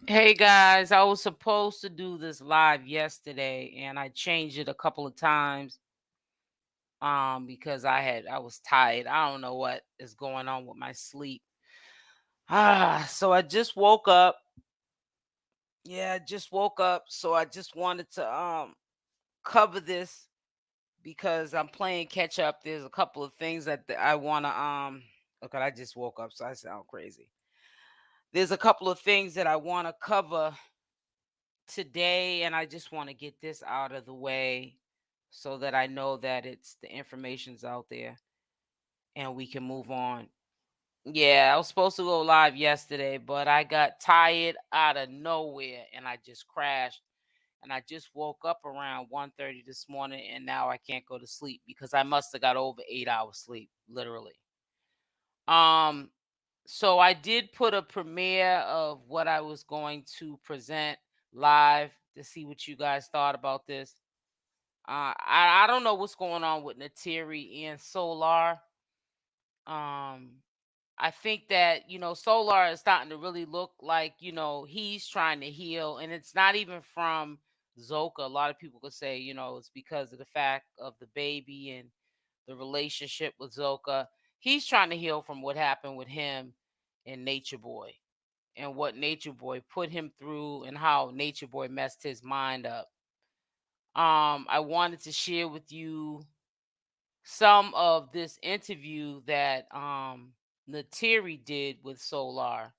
Hey guys, I was supposed to do this live yesterday and I changed it a couple of times because I was tired. I don't know what is going on with my sleep. So I just woke up. Yeah, I just woke up, so I just wanted to cover this because I'm playing catch up. There's a couple of things that I want to okay, I just woke up so I sound crazy. There's a couple of things that I want to cover today, and I just want to get this out of the way so that I know that the information's out there and we can move on. Yeah, I was supposed to go live yesterday, but I got tired out of nowhere and I just crashed. And I just woke up around 1:30 this morning and now I can't go to sleep because I must have got over 8 hours sleep, literally. Um, so I did put a premiere of what I was going to present live to see what you guys thought about this. I don't know what's going on with Neytiri and Solar. Um, I think that Solar is starting to really look like he's trying to heal, and it's not even from Zoka. A lot of people could say it's because of the fact of the baby and the relationship with Zoka. He's trying to heal from what happened with him and Nature Boy and what Nature Boy put him through and how Nature Boy messed his mind up. I wanted to share with you some of this interview that Neytiri did with Solar,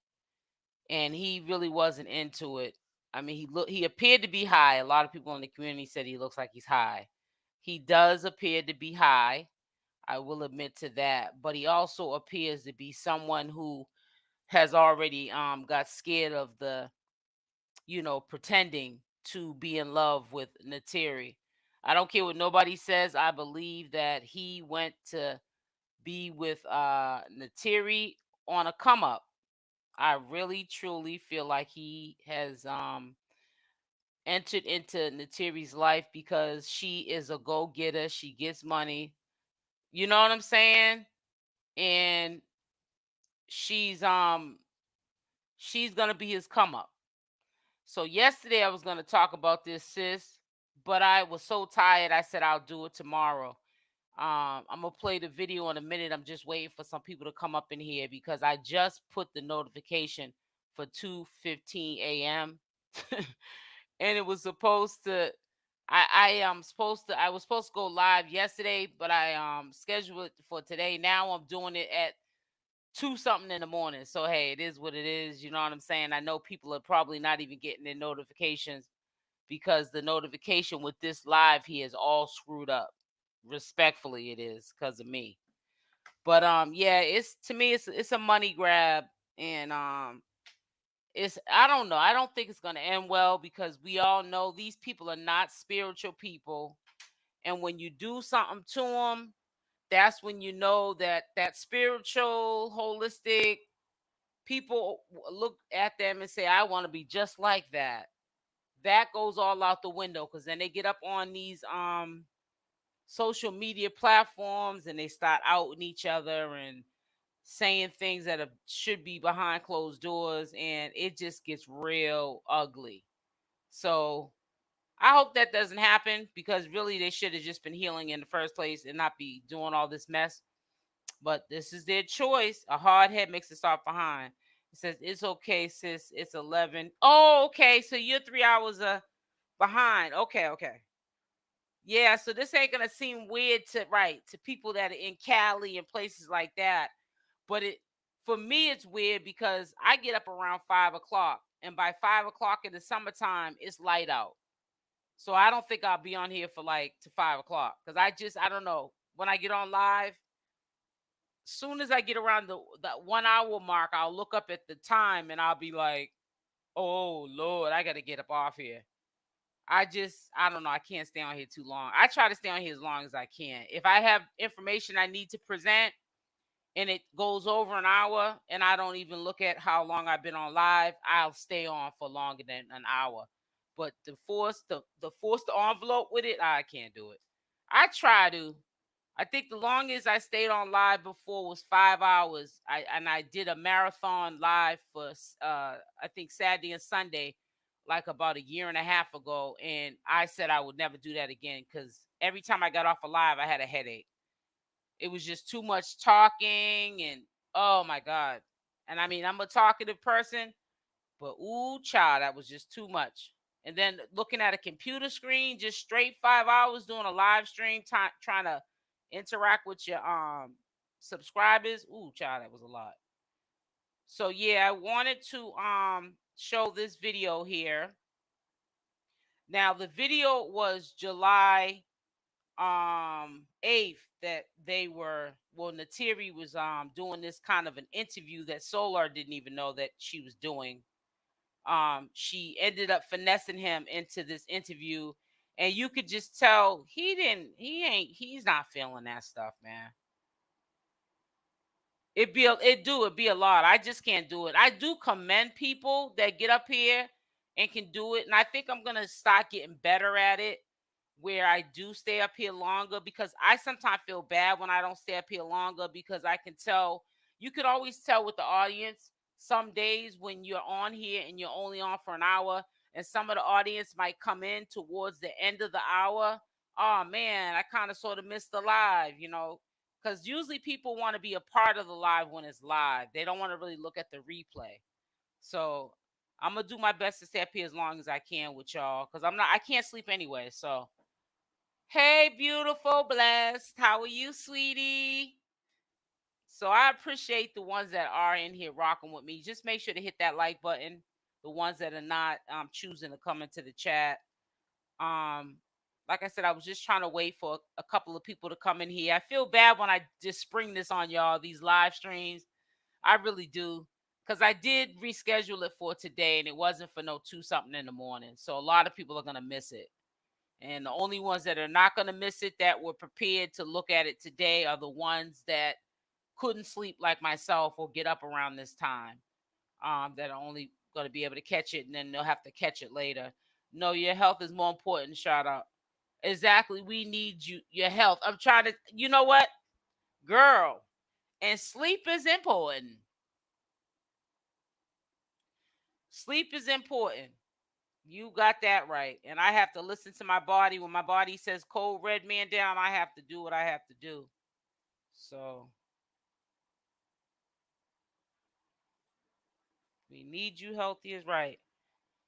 and he really wasn't into it. I mean, he appeared to be high. A lot of people in the community said he looks like he's high. He does appear to be high. I will admit to that, but he also appears to be someone who has already got scared of the pretending to be in love with Neytiri. I don't care what nobody says. I believe that he went to be with Neytiri on a come up. I really truly feel like he has entered into Neytiri's life because she is a go-getter. She gets money. You know what I'm saying? And she's um she's gonna be his come up. So yesterday I was gonna talk about this, sis, but I was so tired. I said I'll do it tomorrow. I'm gonna play the video in a minute. I'm just waiting for some people to come up in here because I just put the notification for 2:15 a.m. and it was supposed to. I am supposed to. I was supposed to go live yesterday, but I scheduled it for today. Now I'm doing it at 2 something in the morning. So hey, it is what it is. You know what I'm saying? I know people are probably not even getting their notifications because the notification with this live here is all screwed up. Respectfully, it is because of me. But yeah, it's to me, it's a money grab, and it's I don't know. I don't think it's gonna end well because we all know these people are not spiritual people, and when you do something to them, that's when you know that that spiritual, holistic people look at them and say, "I want to be just like that." That goes all out the window because then they get up on these social media platforms and they start outing each other and saying things that should be behind closed doors, and it just gets real ugly. So I hope that doesn't happen because really they should have just been healing in the first place and not be doing all this mess. But this is their choice. A hard head makes a soft behind. It says it's okay, sis. It's 11. Oh, okay. So you're 3 hours behind. Okay, okay. Yeah, so this ain't gonna seem weird to people that are in Cali and places like that. But it for me it's weird because I get up around 5 o'clock, and by 5 o'clock in the summertime it's light out. So I don't think I'll be on here for like to 5 o'clock because I don't know when I get on live. Soon as I get around the 1 hour mark, I'll look up at the time and I'll be like, "Oh Lord, I gotta get up off here." I don't know. I can't stay on here too long. I try to stay on here as long as I can. If I have information I need to present and it goes over an hour and I don't even look at how long I've been on live, I'll stay on for longer than an hour. But the force the envelope with it, I can't do it. I try to. I think the longest I stayed on live before was 5 hours. I did a marathon live for I think Saturday and Sunday, like about a year and a half ago, and I said I would never do that again because every time I got off a live, I had a headache. It was just too much talking, and oh my god. And I mean, I'm a talkative person, but ooh, child, that was just too much. And then looking at a computer screen, just straight 5 hours doing a live stream, trying to interact with your subscribers. Ooh, child, that was a lot. So yeah, I wanted to show this video here. Now the video was July 8th that they were, well, Neytiri was doing this kind of an interview that Solar didn't even know that she was doing. She ended up finessing him into this interview, and you could just tell he's not feeling that stuff, man. It'd be a lot. I just can't do it. I do commend people that get up here and can do it, and I think I'm gonna start getting better at it, where I do stay up here longer, because I sometimes feel bad when I don't stay up here longer, because I can tell, you could always tell with the audience some days when you're on here and you're only on for an hour, and some of the audience might come in towards the end of the hour. Oh man, I kind of sort of missed the live, because usually people want to be a part of the live when it's live. They don't want to really look at the replay. So I'm gonna do my best to stay up here as long as I can with y'all, because I can't sleep anyway. So hey, beautiful, blessed. How are you, sweetie? So I appreciate the ones that are in here rocking with me. Just make sure to hit that like button. The ones that are not choosing to come into the chat. Um, like I said, I was just trying to wait for a couple of people to come in here. I feel bad when I just spring this on y'all, these live streams. I really do. Because I did reschedule it for today, and it wasn't for no 2 something in the morning. So a lot of people are going to miss it. And the only ones that are not going to miss it, that were prepared to look at it today, are the ones that couldn't sleep like myself or get up around this time, that are only going to be able to catch it, and then they'll have to catch it later. No, your health is more important. Shout out. Exactly. We need your health. I'm trying to, you know what? Girl. And sleep is important. Sleep is important. You got that right. And I have to listen to my body. When my body says cold red man down, I have to do what I have to do. So we need you healthy is right.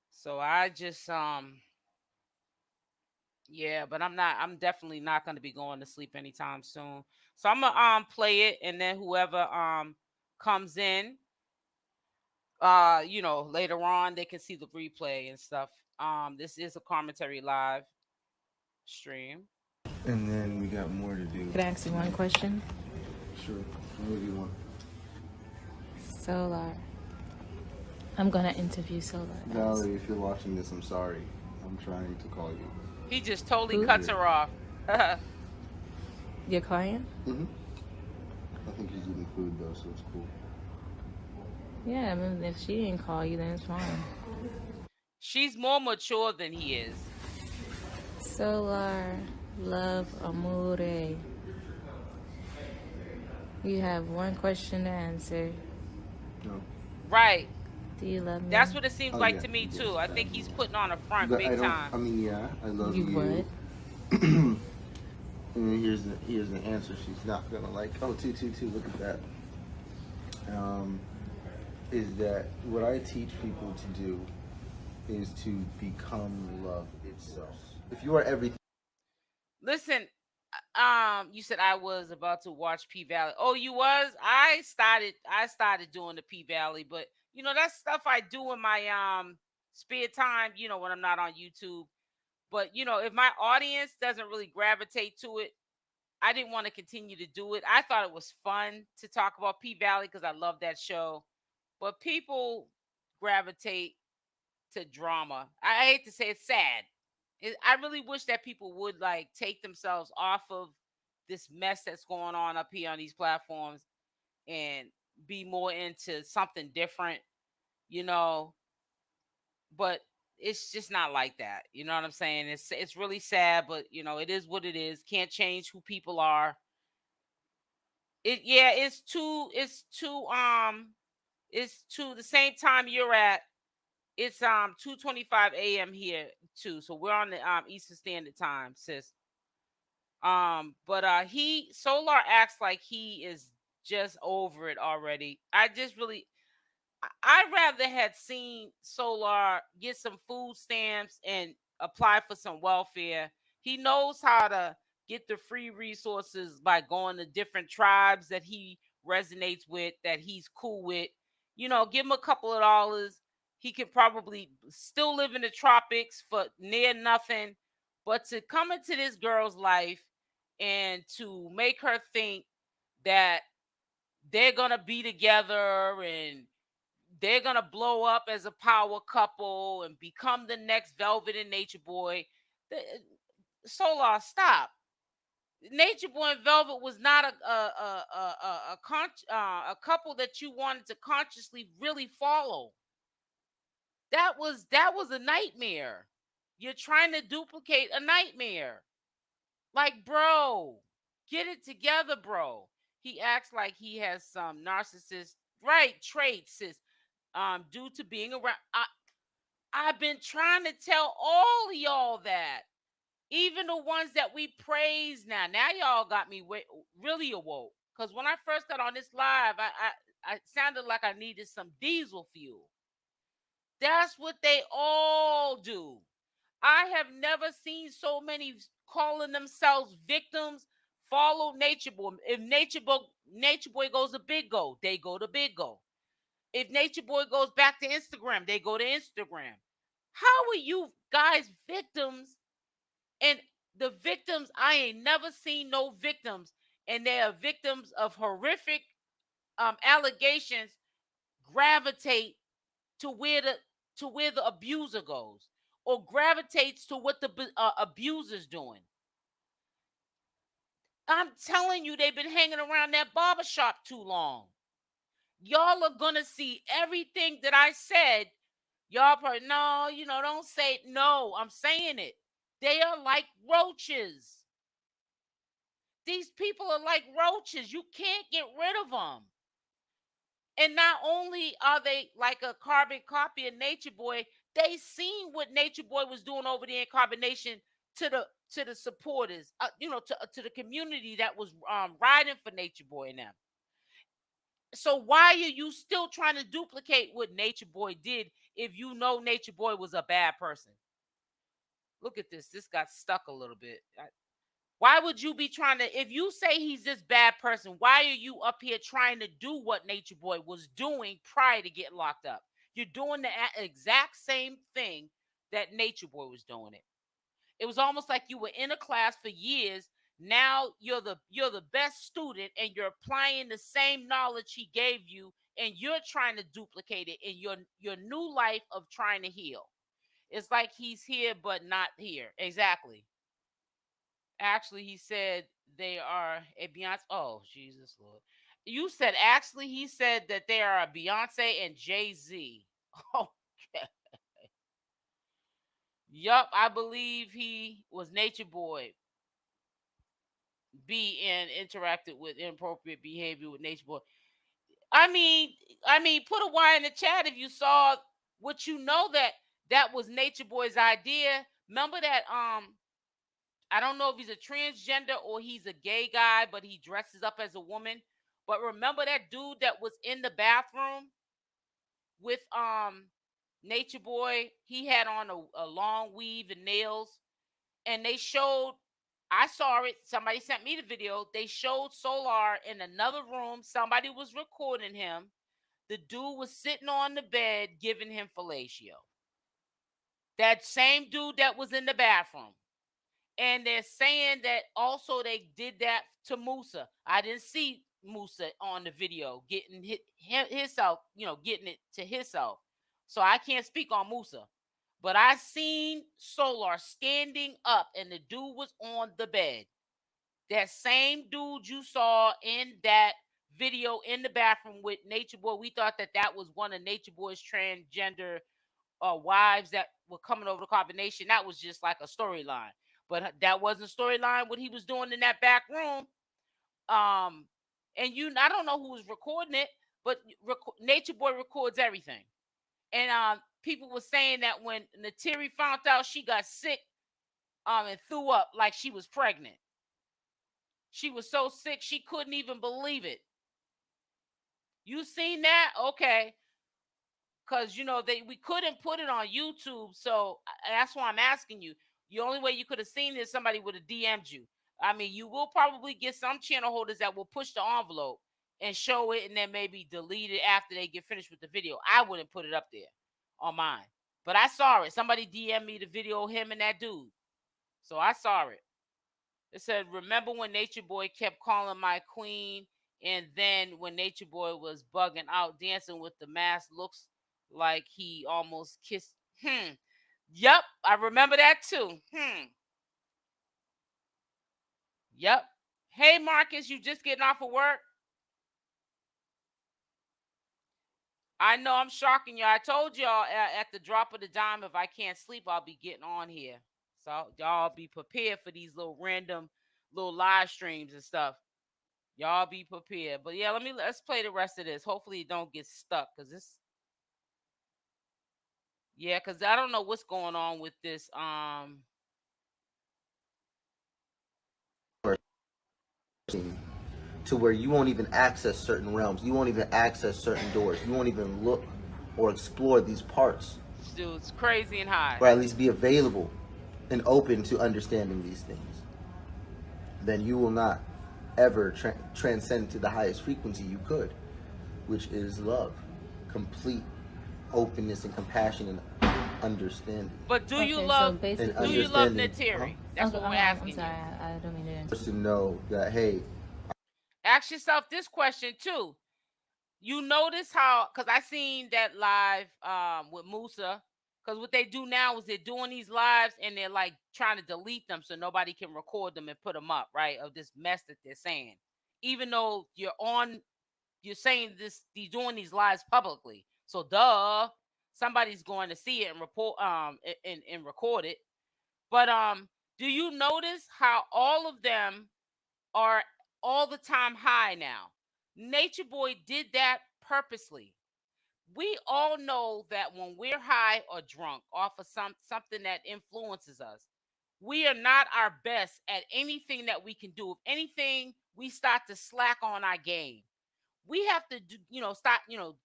So I just yeah, but I'm definitely not gonna be going to sleep anytime soon. So I'm gonna play it, and then whoever comes in, later on, they can see the replay and stuff. This is a commentary live stream. And then we got more to do. Could I ask you one question? Sure. What do you want? Solar. I'm gonna interview Solar. Valerie, if you're watching this, I'm sorry. I'm trying to call you. He just totally cuts her off. Your client? Mm-hmm. I think she's eating food though, so it's cool. Yeah, I mean, if she didn't call you, then it's fine. She's more mature than he is. Solar, love, amore. You have one question to answer. No. Right. Do you love me? That's what it seems like to me too. I think he's putting on a front big time. I mean, yeah, I love you. You would? And then here's the answer. She's not gonna like. Oh, 222. Look at that. Is that what I teach people to do? Is to become love itself. If you are everything. Listen, you said I was about to watch P Valley. Oh, you was? I started doing the P Valley, but that's stuff I do in my spare time, when I'm not on YouTube. But if my audience doesn't really gravitate to it, I didn't want to continue to do it. I thought it was fun to talk about P Valley because I love that show. But people gravitate to drama. I hate to say it's sad. I really wish that people would take themselves off of this mess that's going on up here on these platforms and be more into something different, but it's just not like that. You know what I'm saying? It's really sad, but it is what it is. Can't change who people are. it's two the same time you're at. It's 2:25 a.m. here too. So we're on the Eastern Standard Time, sis. But he Solar acts like he is just over it already. I'd rather had seen Solar get some food stamps and apply for some welfare. He knows how to get the free resources by going to different tribes that he resonates with, that he's cool with. Give him a couple of dollars. He could probably still live in the tropics for near nothing. But to come into this girl's life and to make her think that they're gonna be together and they're gonna blow up as a power couple and become the next Velvet and Nature Boy. Solar, stop. Nature Boy and Velvet was not a couple that you wanted to consciously really follow. That was a nightmare. You're trying to duplicate a nightmare. Like, bro, get it together, bro. He acts like he has some narcissist right traits, sis. Due to being around. I've been trying to tell all of y'all that. Even the ones that we praise now. Now y'all got me really awoke. Because when I first got on this live, I sounded like I needed some diesel fuel. That's what they all do. I have never seen so many calling themselves victims follow Nature Boy. If Nature Boy goes to Big Go, they go to Big Go. If Nature Boy goes back to Instagram, they go to Instagram. How are you guys victims? And the victims, I ain't never seen no victims, and they are victims of horrific allegations gravitate to where the abuser goes, or gravitates to what the abuser's doing. I'm telling you, they've been hanging around that barbershop too long. Y'all are gonna see everything that I said. Y'all probably no, don't say it. No, I'm saying it. They are like roaches. These people are like roaches. You can't get rid of them. And not only are they like a carbon copy of Nature Boy, they seen what Nature Boy was doing over there in Carbonation to the supporters, to the community that was riding for Nature Boy and them. So why are you still trying to duplicate what Nature Boy did if you know Nature Boy was a bad person? Look at this. This got stuck a little bit. Why would you be trying to, if you say he's this bad person, why are you up here trying to do what Nature Boy was doing prior to getting locked up? You're doing the exact same thing that Nature Boy was doing it. It was almost like you were in a class for years. Now you're the best student and you're applying the same knowledge he gave you, and you're trying to duplicate it in your new life of trying to heal. It's like he's here but not here. Exactly. Actually, he said they are a Beyonce. Oh, Jesus Lord. You said actually he said that they are a Beyonce and Jay-Z. Okay. Yup, I believe he was Nature Boy. And interacted with inappropriate behavior with Nature Boy. I mean, put a Y in the chat if you saw what you know that was Nature Boy's idea. Remember that I don't know if he's a transgender or he's a gay guy, but he dresses up as a woman. But remember that dude that was in the bathroom with Nature Boy? He had on a long weave and nails, and they showed. I saw it. Somebody sent me the video. They showed Solar in another room. Somebody was recording him. The dude was sitting on the bed giving him fellatio. That same dude that was in the bathroom. And they're saying that also they did that to Musa. I didn't see Musa on the video getting himself, getting it to himself. So I can't speak on Musa. But I seen Solar standing up and the dude was on the bed. That same dude you saw in that video in the bathroom with Nature Boy, we thought that was one of Nature Boy's transgender wives that were coming over to Carbonation. That was just like a storyline. But that wasn't storyline what he was doing in that back room. Um, And I don't know who was recording it, but Natureboy records everything. And people were saying that when Neytiri found out, she got sick and threw up like she was pregnant. She was so sick she couldn't even believe it. You seen that? Okay. Because we couldn't put it on YouTube, so that's why I'm asking you. The only way you could have seen this, somebody would have DM'd you. I mean, you will probably get some channel holders that will push the envelope and show it, and then maybe delete it after they get finished with the video. I wouldn't put it up there on mine, but I saw it. Somebody DM'd me the video of him and that dude, so I saw it. It said, "Remember when Natureboy kept calling my queen, and then when Natureboy was bugging out, dancing with the mask, looks like he almost kissed." Yep, I remember that too. Yep. Hey, Marcus, you just getting off of work? I know I'm shocking y'all. I told y'all at the drop of the dime, if I can't sleep, I'll be getting on here. So y'all be prepared for these little random little live streams and stuff. Y'all be prepared. But yeah, let's play the rest of this. Hopefully it don't get stuck, because this. Yeah, because I don't know what's going on with this. To where you won't even access certain realms, you won't even access certain doors, you won't even look or explore these parts. Dude, it's crazy and high. Or at least be available and open to understanding these things. Then you will not ever transcend to the highest frequency you could, which is love, complete openness and compassion and understanding. But do you Okay, so love basically- do you love understanding, Neytiri? That's what we're asking I'm sorry, you. I don't mean to interrupt. To know that, hey, Ask yourself this question too. You notice how, because I seen that live with Musa, because what they do now is they're doing these lives and they're like trying to delete them so nobody can record them and put them up, right? Of this mess that they're saying. Even though you're saying this, you're doing these lives publicly. So somebody's going to see it and report and record it. But do you notice how all of them are all the time high now? Natureboy did that purposely. We all know that when we're high or drunk off of something that influences us, we are not our best at anything that we can do. If anything, we start to slack on our game. We have to do, start,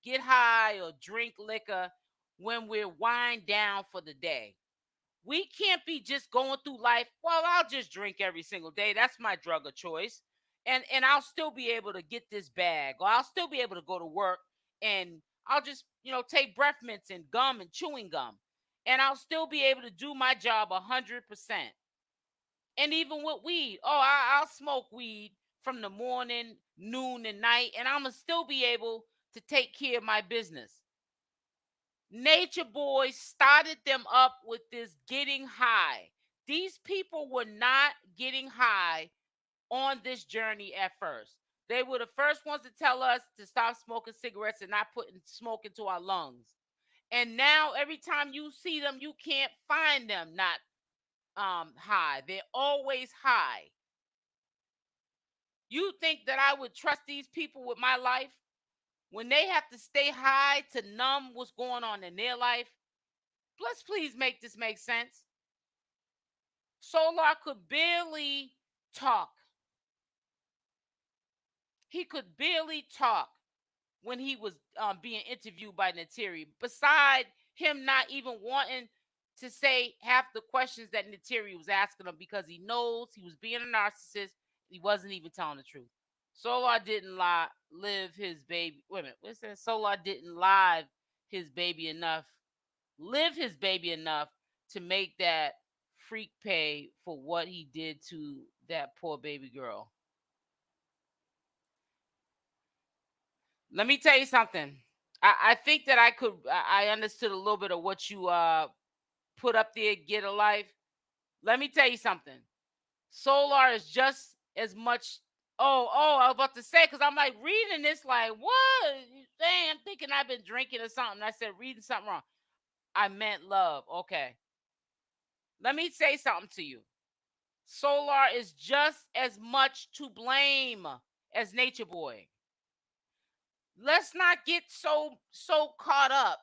get high or drink liquor when we're wind down for the day. We can't be just going through life. Well, I'll just drink every single day. That's my drug of choice. And I'll still be able to get this bag, or I'll still be able to go to work, and I'll just, take breath mints and gum and chewing gum. And I'll still be able to do my job 100%. And even with weed, I'll smoke weed from the morning, noon, and night, and I'm going to still be able to take care of my business. Natureboy started them up with this getting high. These people were not getting high on this journey at first. They were the first ones to tell us to stop smoking cigarettes and not putting smoke into our lungs. And now every time you see them, you can't find them not high. They're always high. You think that I would trust these people with my life when they have to stay high to numb what's going on in their life? Let's please make this make sense. Solar could barely talk. He could barely talk when he was being interviewed by Neytiri. Beside him not even wanting to say half the questions that Neytiri was asking him, because he knows he was being a narcissist. He wasn't even telling the truth. Solar didn't live his baby. Wait a minute. What says Solar didn't live his baby enough, live his baby enough to make that freak pay for what he did to that poor baby girl. Let me tell you something. I think that I understood a little bit of what you put up there, get a life. Let me tell you something. Solar is just as much. I was about to say, because I'm like reading this, like, what? Dang, I'm thinking I've been drinking or something. I said, reading something wrong. I meant love. Okay. Let me say something to you. Solar is just as much to blame as Natureboy. Let's not get so caught up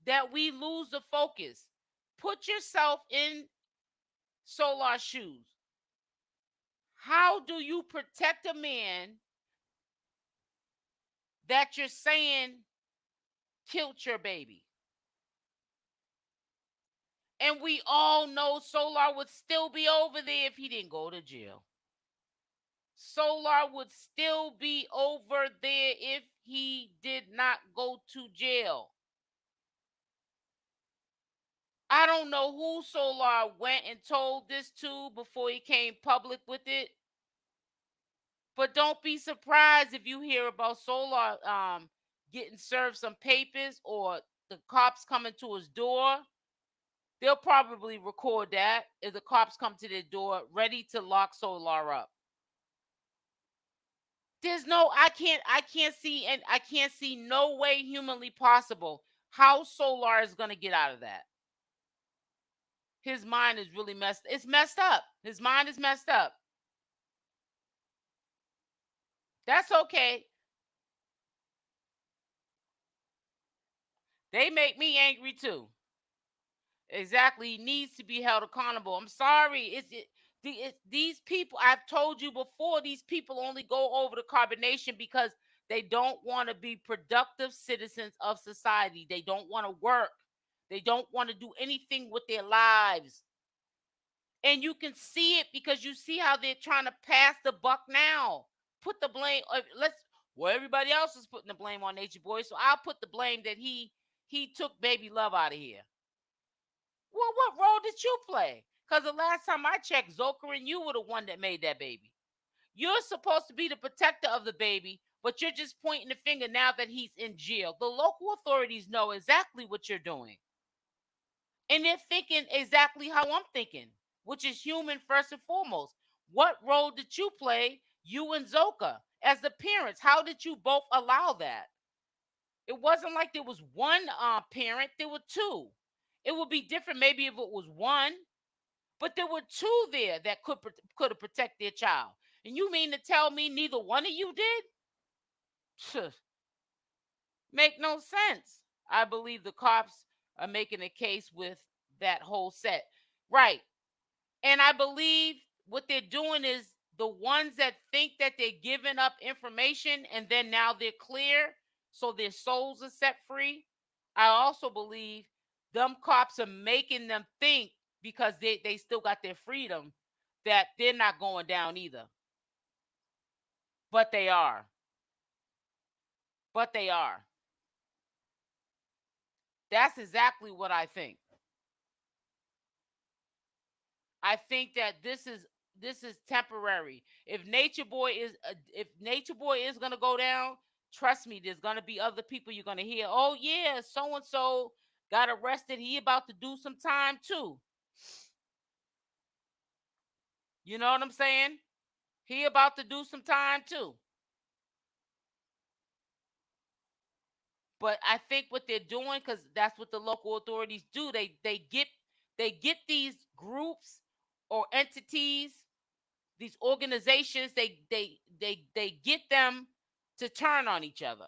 that we lose the focus. Put yourself in Solar's shoes. How do you protect a man that you're saying killed your baby? And we all know Solar would still be over there if he didn't go to jail. Solar would still be over there if he did not go to jail. I don't know who Solar went and told this to before he came public with it. But don't be surprised if you hear about Solar getting served some papers or the cops coming to his door. They'll probably record that if the cops come to their door ready to lock Solar up. There's no, I can't see no way humanly possible how Solar is gonna get out of that. His mind is really it's messed up. His mind is messed up. That's okay. They make me angry too. Exactly. He needs to be held accountable. I'm sorry. These people, I've told you before, these people only go over the carbonation because they don't want to be productive citizens of society. They don't want to work. They don't want to do anything with their lives. And you can see it because you see how they're trying to pass the buck now. Put the blame. Everybody else is putting the blame on Natureboy, so I'll put the blame that he took baby love out of here. Well, what role did you play? Because the last time I checked, Zoka and you were the one that made that baby. You're supposed to be the protector of the baby, but you're just pointing the finger now that he's in jail. The local authorities know exactly what you're doing. And they're thinking exactly how I'm thinking, which is human first and foremost. What role did you play, you and Zoka, as the parents? How did you both allow that? It wasn't like there was one parent, there were two. It would be different maybe if it was one, but there were two there that could have protected their child. And you mean to tell me neither one of you did? Make no sense. I believe the cops are making a case with that whole set. Right. And I believe what they're doing is the ones that think that they're giving up information and then now they're clear, so their souls are set free. I also believe them cops are making them think, because they still got their freedom, that they're not going down either. But they are. But they are. That's exactly what I think. I think that this is temporary. If Natureboy is gonna go down, trust me, there's gonna be other people you're gonna hear. Oh yeah, so and so got arrested. He about to do some time too. You know what I'm saying? He about to do some time too. But I think what they're doing, because that's what the local authorities do, they get these groups or entities, these organizations, they get them to turn on each other.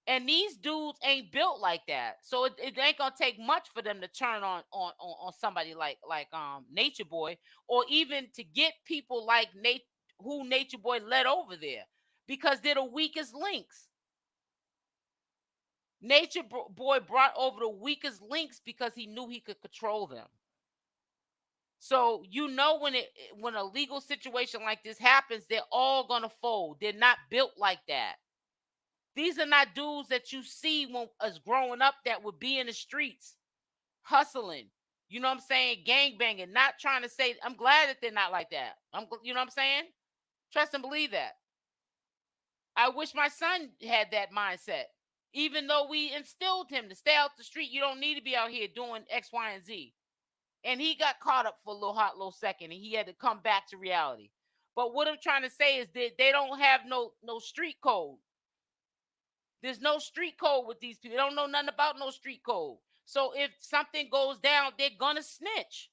And these dudes ain't built like that. So it ain't gonna take much for them to turn on somebody like Natureboy, or even to get people like who Natureboy led over there, because they're the weakest links. Natureboy brought over the weakest links because he knew he could control them. So when a legal situation like this happens, they're all gonna fold. They're not built like that. These are not dudes that you see when us growing up that would be in the streets hustling. You know what I'm saying? Gang banging. Not trying to say, I'm glad that they're not like that. You know what I'm saying? Trust and believe that. I wish my son had that mindset. Even though we instilled him to stay out the street, you don't need to be out here doing X, Y, and Z. And he got caught up for a little second, and he had to come back to reality. But what I'm trying to say is that they don't have no street code. There's no street code with these people. They don't know nothing about no street code. So if something goes down, they're gonna snitch.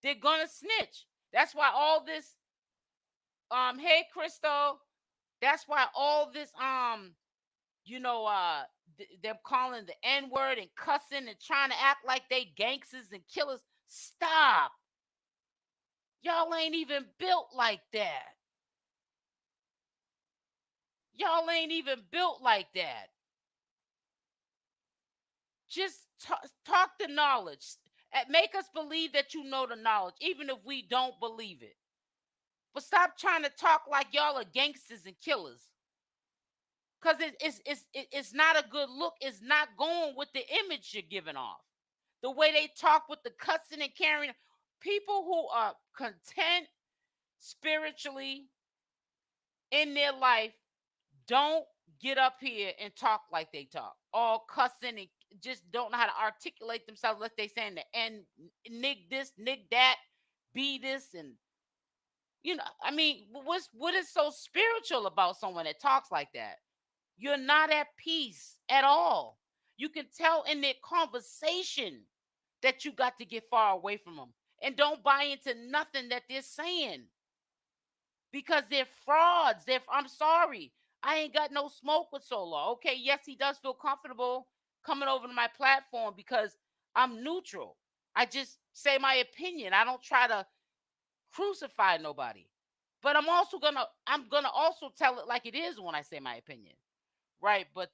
They're gonna snitch. That's why all this hey Crystal, that's why all this them calling the N-word and cussing and trying to act like they gangsters and killers. Stop. Y'all ain't even built like that. Y'all ain't even built like that. Just talk the knowledge. Make us believe that you know the knowledge, even if we don't believe it. But stop trying to talk like y'all are gangsters and killers. Because it's not a good look. It's not going with the image you're giving off. The way they talk with the cussing and carrying. People who are content spiritually in their life don't get up here and talk like they talk. All cussing and just don't know how to articulate themselves. Let they saying the N, nig this, nig that, be this, and I mean, what is so spiritual about someone that talks like that? You're not at peace at all. You can tell in their conversation that you got to get far away from them. And don't buy into nothing that they're saying. Because they're frauds. I'm sorry. I ain't got no smoke with Solar. Okay, yes, he does feel comfortable coming over to my platform because I'm neutral. I just say my opinion. I don't try to crucify nobody. But I'm gonna also tell it like it is when I say my opinion. Right, but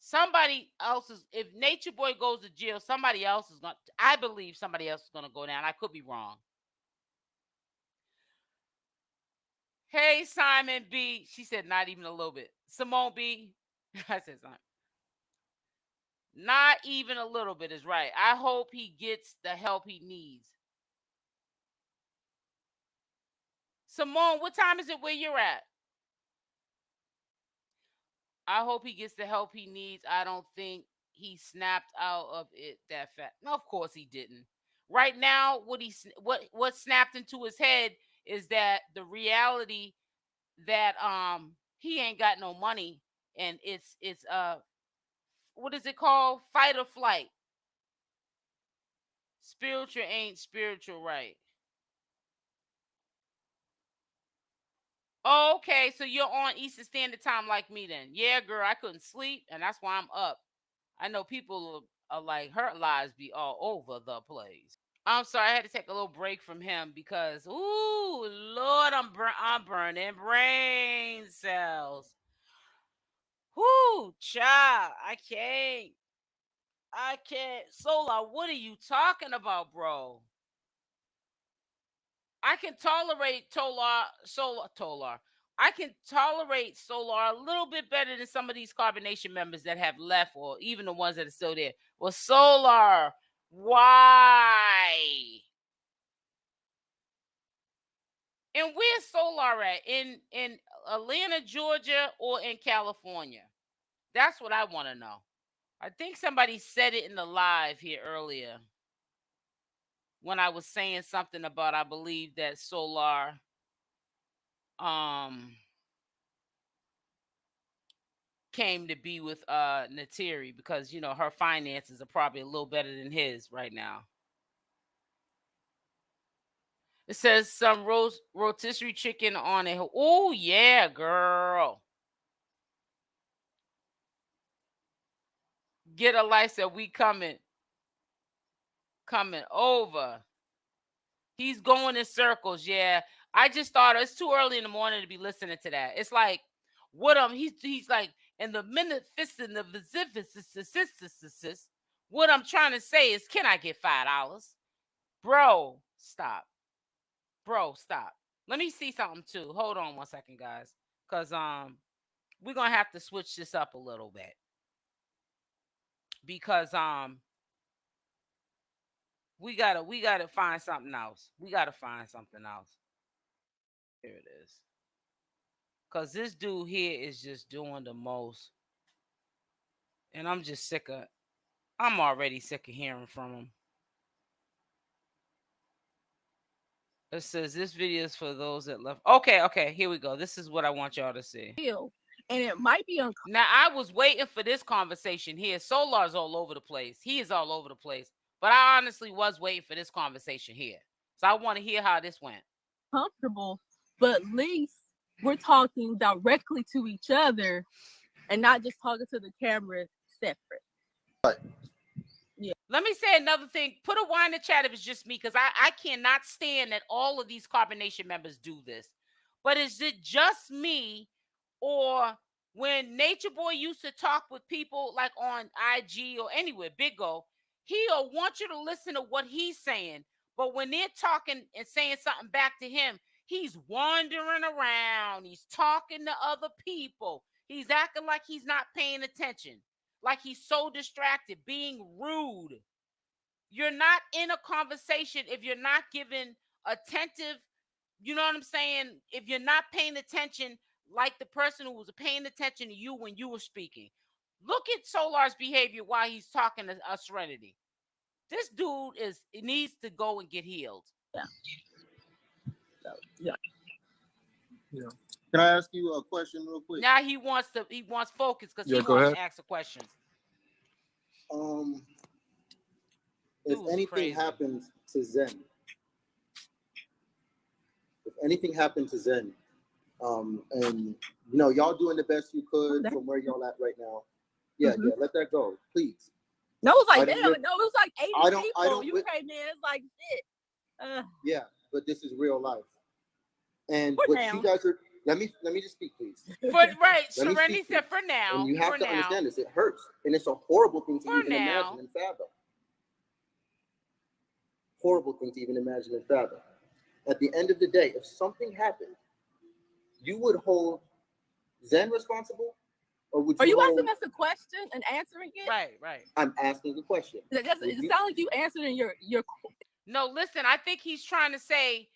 somebody else is, if Natureboy goes to jail, somebody else is going to, I believe somebody else is going to go down. I could be wrong. Hey, Simon B. She said, not even a little bit. Simone B. I said something. Not even a little bit is right. I hope he gets the help he needs. Simone, what time is it where you're at? I hope he gets the help he needs. I don't think he snapped out of it that fast. No, of course he didn't. Right now, what snapped into his head is that the reality that he ain't got no money, and it's what is it called? Fight or flight. Spiritual ain't spiritual, right? Okay, so you're on Eastern Standard Time like me then. Yeah, girl, I couldn't sleep, and that's why I'm up. I know people are like, her lives be all over the place. I'm sorry, I had to take a little break from him because, ooh, Lord, I'm burning brain cells. Whoo, child, I can't. Solar, what are you talking about, bro? I can tolerate Tolar. I can tolerate Solar a little bit better than some of these carbonation members that have left, or even the ones that are still there. Well, Solar, why? And where's Solar at? In Atlanta, Georgia, or in California? That's what I want to know. I think somebody said it in the live here earlier when I was saying something about, I believe that Solar came to be with Neytiri because her finances are probably a little better than his right now. It says some rotisserie chicken on it. Oh yeah, girl. Get a life that we coming over. He's going in circles. Yeah, I just thought it's too early in the morning to be listening to that. It's like what he's like in the minute fist in the vicificus. What I'm trying to say is, can I get $5? Bro, stop. Bro, stop. Let me see something too. Hold on 1 second, guys. Cause we're gonna have to switch this up a little bit. Because we gotta find something else. We gotta find something else. Here it is. Cause this dude here is just doing the most. And I'm already sick of hearing from him. It says this video is for those that left. Okay, here we go. This is what I want y'all to see. And it might be uncomfortable. Now, I was waiting for this conversation here. Solar's all over the place. He is all over the place. But I honestly was waiting for this conversation here. So I want to hear how this went. uncomfortable, but at least we're talking directly to each other and not just talking to the camera separate. But yeah. Let me say another thing. Put a Y in the chat if it's just me, because I cannot stand that all of these 𝗪𝗪𝗏𝗪nation members do this. But is it just me, or when Natureboy used to talk with people like on IG or anywhere, Big O, he'll want you to listen to what he's saying. But when they're talking and saying something back to him, he's wandering around. He's talking to other people. He's acting like he's not paying attention. Like he's so distracted, being rude. You're not in a conversation if you're not giving attentive, you know what I'm saying? If you're not paying attention like the person who was paying attention to you when you were speaking. Look at 𝗪𝗪's behavior while he's talking to Serenity. This dude needs to go and get healed. Yeah. Yeah. Yeah. Can I ask you a question real quick? Now he wants focus because he go wants ahead. to ask a question. If Dude's anything crazy. happens to Zen, and you know y'all doing the best you could from where y'all at right now. Yeah, yeah, let that go, please. No, it was I like don't damn. live- No, it was like 80 I don't- people. You came in. It's like shit. Yeah, but this is real life. And For what now. you guys are, let me just speak, please. Right, Let me Serenity speak, said please. for now. And you have for to now. understand this. It hurts, and it's a horrible thing to For even now. imagine and fathom. Horrible thing to even imagine and fathom. At the end of the day, if something happened, you would hold Zen responsible, or would you? Are you hold... asking us a question and answering it? Right. I'm asking a question. It sounds like you answering your. No, listen. I think he's trying to say,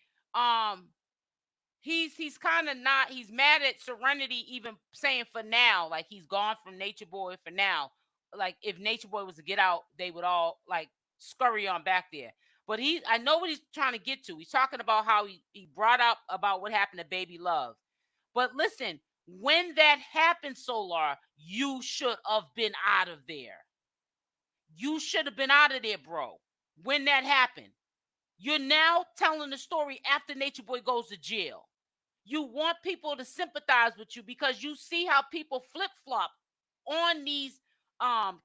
he's kind of not. He's mad at Serenity even saying for now, like he's gone from Natureboy for now. Like if Natureboy was to get out, they would all like scurry on back there. But I know what he's trying to get to. He's talking about how he brought up about what happened to Baby Love. But listen, when that happened, 𝗪𝗪, you should have been out of there. You should have been out of there, bro. When that happened. You're now telling the story after Natureboy goes to jail. You want people to sympathize with you because you see how people flip-flop on these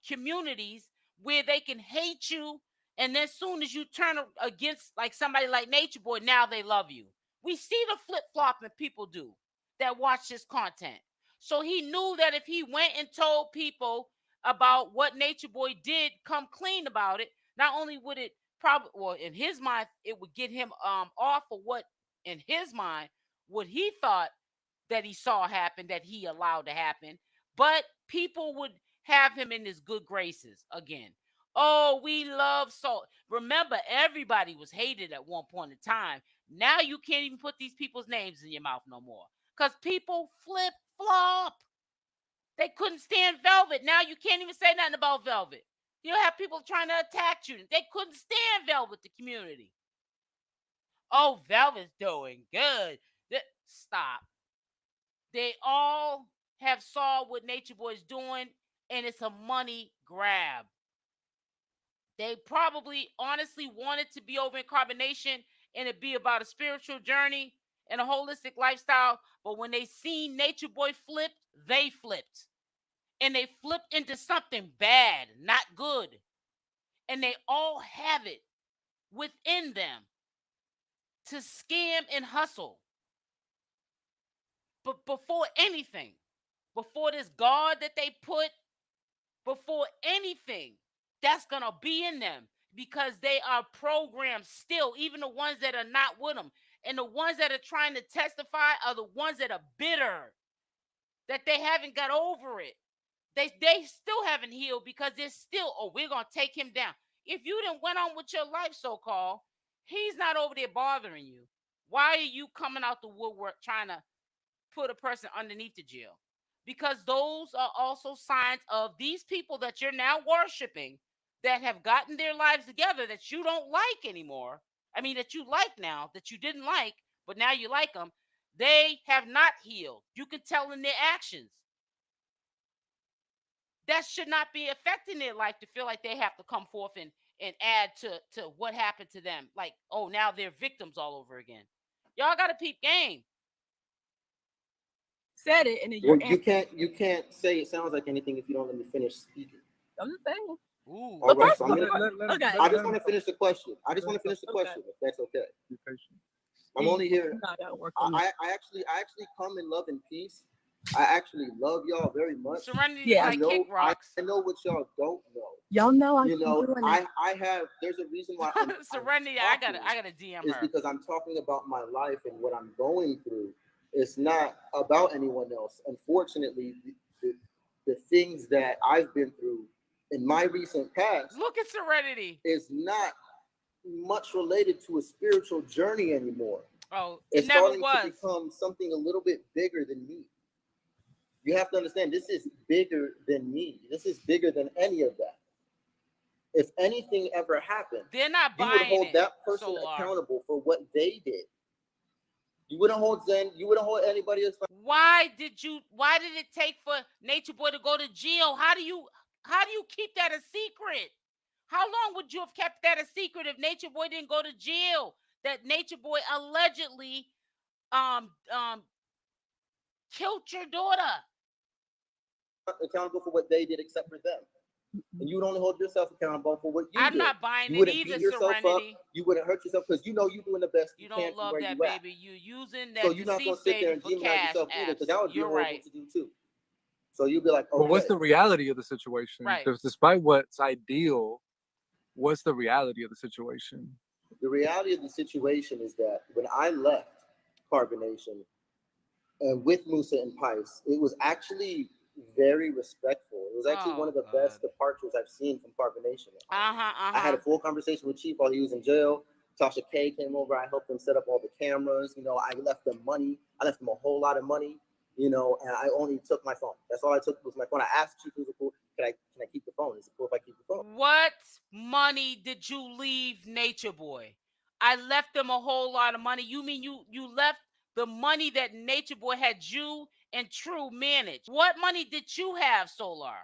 communities where they can hate you, and then as soon as you turn against like somebody like Natureboy, now they love you. We see the flip-flopping people do that watch this content. So he knew that if he went and told people about what Natureboy did, come clean about it, not only would it probably, well, in his mind, it would get him off of what, in his mind, what he thought that he saw happen, that he allowed to happen, but people would have him in his good graces again. Oh, we love salt. Remember, everybody was hated at one point in time. Now you can't even put these people's names in your mouth no more because people flip-flop. They couldn't stand Velvet. Now you can't even say nothing about Velvet. You'll have people trying to attack you. They couldn't stand Velvet, the community. Oh, Velvet's doing good. Stop. They all have saw what Natureboy's doing, and it's a money grab. They probably honestly wanted to be over in 𝗪𝗪𝗏𝗪nation and it be about a spiritual journey and a holistic lifestyle. But when they seen Natureboy flipped, they flipped. And they flipped into something bad, not good. And they all have it within them to scam and hustle. But before anything, before this guard that they put, before anything, that's going to be in them because they are programmed still, even the ones that are not with them. And the ones that are trying to testify are the ones that are bitter, that they haven't got over it. They still haven't healed because they're still, oh, we're going to take him down. If you didn't went on with your life, so-called, he's not over there bothering you. Why are you coming out the woodwork trying to put a person underneath the jail? Because those are also signs of these people that you're now worshiping that have gotten their lives together that you don't like anymore. I mean, that you like now, that you didn't like, but now you like them. They have not healed. You can tell in their actions. That should not be affecting their life to feel like they have to come forth and add to what happened to them. Like, oh, now they're victims all over again. Y'all gotta peep game. Said it, and then Well, you can't say it sounds like anything if you don't let me finish speaking. I'm just saying. Ooh. All right, so Okay. I just want to finish the question. I just want to finish the question, if that's okay. Be patient. I'm only here. I gotta work on I actually come in love and peace. I actually love y'all very much. Serenity Yeah. like kick rocks. I know what y'all don't know. Y'all know I You know, doing it. I have. There's a reason why. Serenity, I gotta DM is her. because I'm talking about my life and what I'm going through. It's not about anyone else. Unfortunately, the things that I've been through in my recent past Look at Serenity. is not much related to a spiritual journey anymore. Oh, It's it never starting was. to become something a little bit bigger than me. You have to understand, this is bigger than me. This is bigger than any of that. If anything ever happened, They're not you would buying hold it. that person Solar. accountable for what they did. You wouldn't hold Zen. You wouldn't hold anybody else. Why did it take for Natureboy to go to jail? How do you keep that a secret? How long would you have kept that a secret if Natureboy didn't go to jail? That Natureboy allegedly killed your daughter. Accountable for what they did, except for them. And you would only hold yourself accountable for what you I'm did. not buying You it wouldn't either, beat yourself Serenity. up. You wouldn't hurt yourself because you know you're doing the best You you can don't from love where that, you at. baby. You using that So you're not gonna deceased sit there baby and for demonize cash yourself either, because apps. that would be You're horrible right. to do too. So you'd be like, okay. But what's the reality of the situation? Right. Because despite what's ideal, what's the reality of the situation? The reality of the situation is that when I left Carbonation and with Musa and Pice, it was actually very respectful. It was actually one of the best departures I've seen from Carbonation. I had a full conversation with Chief while he was in jail. Tasha K came over. I helped them set up all the cameras. You know, I left them money. I left them a whole lot of money. You know, and I only took my phone. That's all I took was my phone. I asked Chief, "Was it cool? Can I keep the phone? Is it cool if I keep the phone?" What money did you leave Natureboy? I left them a whole lot of money. You mean you left the money that Natureboy had you and True managed? What money did you have, Solar?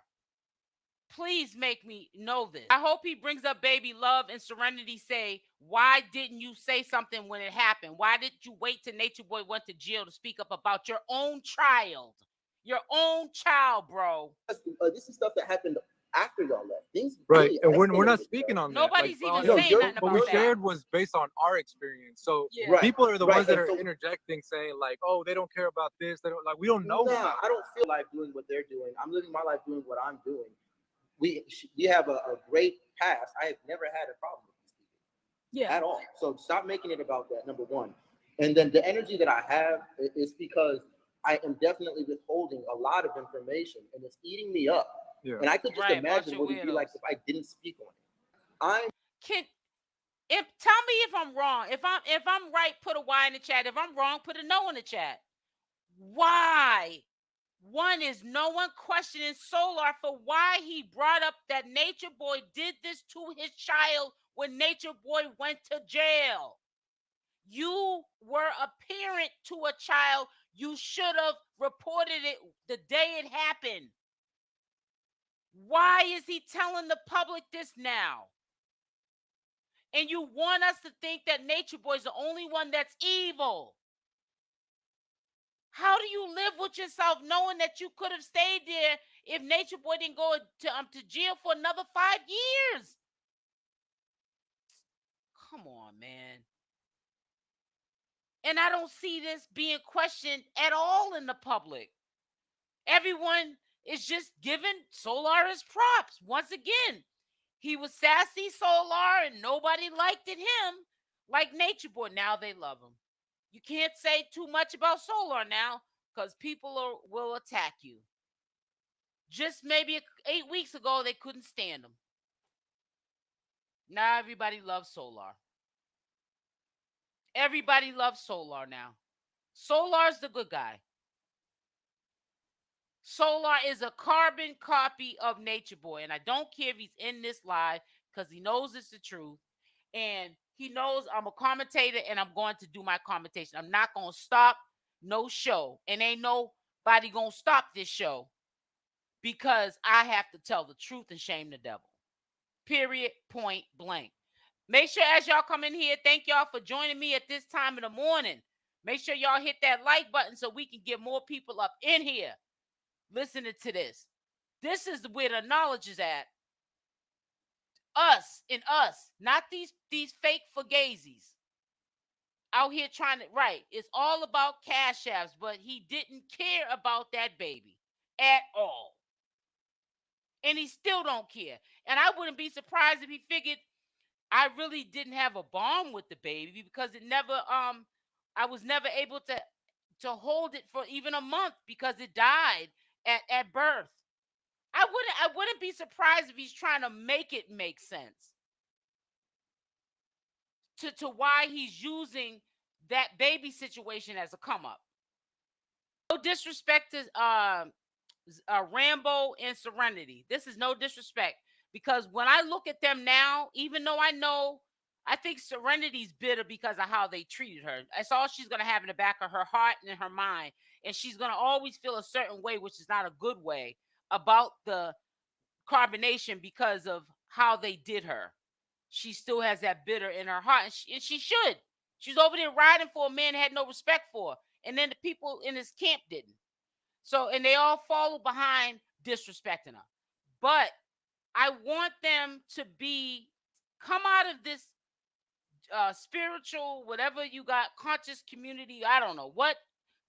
Please make me know this. I hope he brings up Baby Love and Serenity say, why didn't you say something when it happened? Why didn't you wait till Natureboy went to jail to speak up about your own child? Your own child, bro. This is stuff that happened after y'all left. Things Right, really and we're not escalated, speaking bro. on that. Nobody's Like, even saying nothing what about we that. shared was based on our experience. So Yeah. Right, people are the ones that and are so- interjecting, saying like, "Oh, they don't care about this. They don't like. We don't know." Nah, I don't feel like doing what they're doing. I'm living my life doing what I'm doing. We have a great past. I have never had a problem with these people at all. So stop making it about that, number one. And then the energy that I have is because I am definitely withholding a lot of information, and it's eating me up. Yeah. And I could just Right, imagine what it'd be like if I didn't speak on it. Tell me if I'm wrong. If I'm right, put a Y in the chat. If I'm wrong, put a no in the chat. Why? One is no one questioning Solar for why he brought up that Natureboy did this to his child when Natureboy went to jail. You were a parent to a child. You should have reported it the day it happened. Why is he telling the public this now? And you want us to think that Natureboy is the only one that's evil. How do you live with yourself knowing that you could have stayed there if Natureboy didn't go to jail for another 5 years? Come on, man. And I don't see this being questioned at all in the public. Everyone is just giving Solar his props. Once again, he was sassy Solar and nobody liked it him like Natureboy. Now they love him. You can't say too much about Solar now because people will attack you. Just maybe 8 weeks ago, they couldn't stand him. Now everybody loves Solar. Everybody loves Solar now. Solar's the good guy. Solar is a carbon copy of Natureboy. And I don't care if he's in this live because he knows it's the truth. And he knows I'm a commentator and I'm going to do my commentation. I'm not going to stop no show. And ain't nobody going to stop this show because I have to tell the truth and shame the devil. Period, point blank. Make sure as y'all come in here, thank y'all for joining me at this time in the morning. Make sure y'all hit that like button so we can get more people up in here listening to this. This is where the knowledge is at. Us, not these fake fugazis out here trying to, right. It's all about cash apps, but he didn't care about that baby at all. And he still don't care. And I wouldn't be surprised if he figured I really didn't have a bond with the baby because it never, I was never able to hold it for even a month because it died at birth. I wouldn't be surprised if he's trying to make it make sense to why he's using that baby situation as a come up. No disrespect to Rambo and Serenity. This is no disrespect because when I look at them now, even though I think Serenity's bitter because of how they treated her. That's all she's going to have in the back of her heart and in her mind. And she's going to always feel a certain way, which is not a good way, about the carbonation because of how they did her. She still has that bitter in her heart. And she should. She's over there riding for a man had no respect for. And then the people in his camp didn't. So, and they all follow behind disrespecting her. But I want them to come out of this spiritual, whatever you got, conscious community, I don't know what.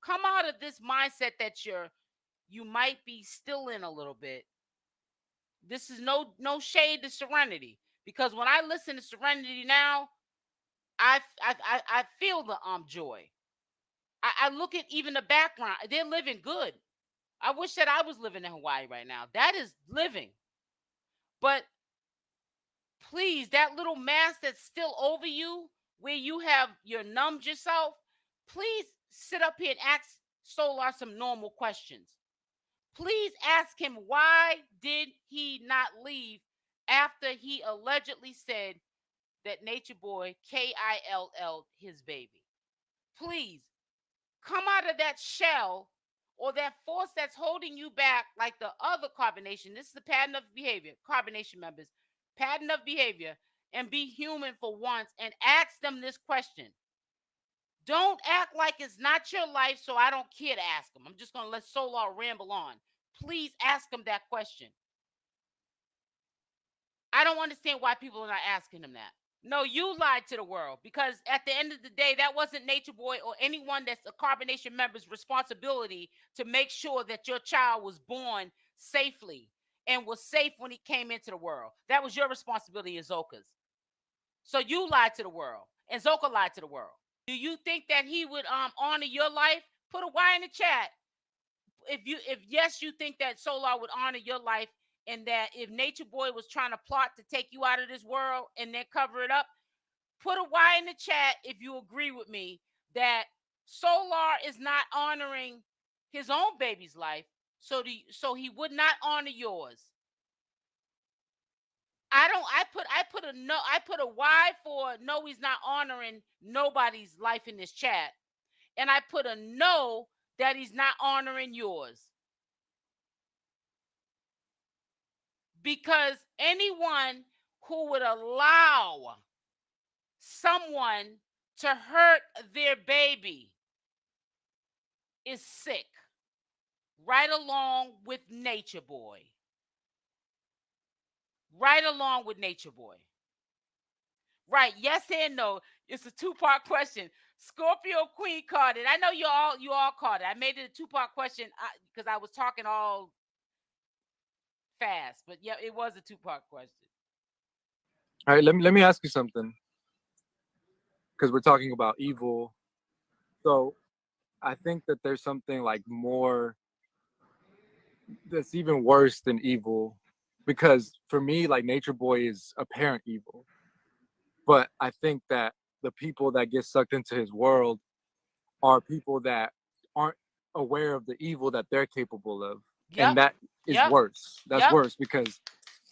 Come out of this mindset that you might be still in a little bit. This is no shade to Serenity. Because when I listen to Serenity now, I feel the joy. I look at even the background. They're living good. I wish that I was living in Hawaii right now. That is living. But please, that little mask that's still over you, where you have your numbed yourself, please sit up here and ask Solar some normal questions. Please ask him, why did he not leave after he allegedly said that Natureboy KILL his baby? Please come out of that shell or that force that's holding you back, like the other carbonation. This is the pattern of behavior. Carbonation members, pattern of behavior, and be human for once and ask them this question. Don't act like it's not your life, so I don't care to ask them. I'm just going to let Solar ramble on. Please ask him that question. I don't understand why people are not asking him that. No, you lied to the world because at the end of the day, that wasn't Natureboy or anyone that's a carbonation member's responsibility to make sure that your child was born safely and was safe when he came into the world. That was your responsibility as Zoka's. So you lied to the world and Zoka lied to the world. Do you think that he would honor your life? Put a Y in the chat. If yes, you think that Solar would honor your life, and that if Natureboy was trying to plot to take you out of this world and then cover it up, put a Y in the chat if you agree with me that Solar is not honoring his own baby's life, so he would not honor yours. I put a Y for no, he's not honoring nobody's life in this chat. And I put a no that he's not honoring yours. Because anyone who would allow someone to hurt their baby is sick. Right along with Natureboy. Right along with Natureboy. Right, yes and no. It's a two-part question. Scorpio Queen caught it. I know you all caught it. I made it a two-part question because I was talking all fast, but yeah, it was a two-part question. All right, let me ask you something, because we're talking about evil. So I think that there's something like more that's even worse than evil, because for me, like, Natureboy is apparent evil, but I think that the people that get sucked into his world are people that aren't aware of the evil that they're capable of. Yep. And that is worse. That's worse because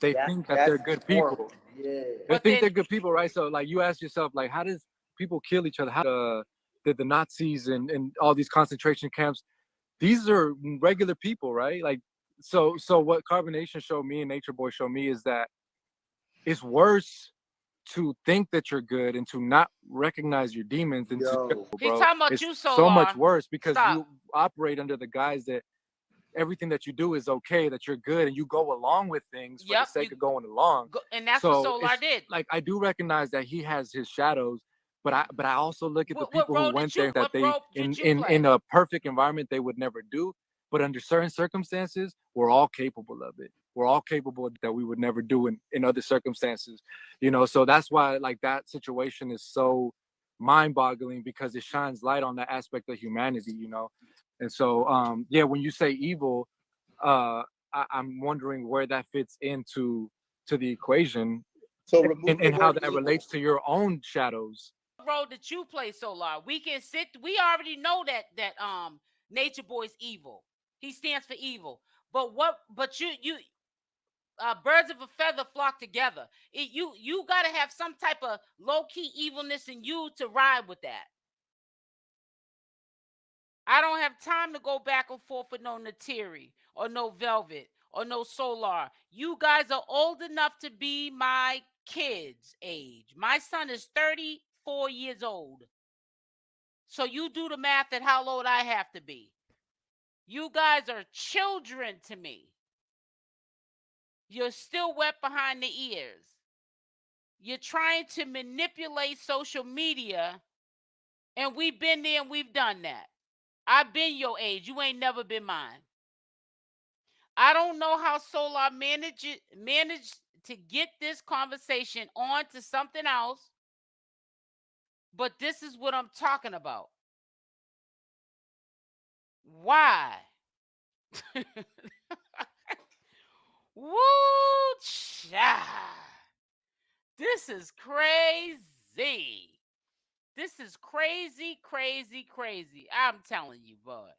they think that they're good people. Yeah. They think they're good people, right? So like you ask yourself, like, how does people kill each other? How did the Nazis and all these concentration camps, these are regular people, right? Like, so what Carbonation showed me and Natureboy showed me is that it's worse to think that you're good and to not recognize your demons and He's talking about it's you, so much Solar. worse because Stop. you operate under the guise that everything that you do is okay, that you're good, and you go along with things for the sake of going along. And that's what Solar did. Like, I do recognize that he has his shadows, but I also look at the people who went there that they in a perfect environment they would never do, but under certain circumstances we're all capable of it. We're all capable that we would never do in other circumstances, you know. So that's why, like, that situation is so mind-boggling, because it shines light on that aspect of humanity, you know. And so yeah, when you say evil, I'm wondering where that fits into the equation, so and how that relates to your own shadows. Role that you play, Solar. We can sit. We already know that Natureboy's evil. He stands for evil. But you birds of a feather flock together. You got to have some type of low-key evilness in you to ride with that. I don't have time to go back and forth with no Neytiri or no Velvet or no Solar. You guys are old enough to be my kids' age. My son is 34 years old. So you do the math at how old I have to be. You guys are children to me. You're still wet behind the ears. You're trying to manipulate social media, and we've been there and we've done that. I've been your age. You ain't never been mine. I don't know how Solar managed to get this conversation on to something else, but this is what I'm talking about. Why? Woo, child. This is crazy. This is crazy, crazy, crazy. I'm telling you, boy.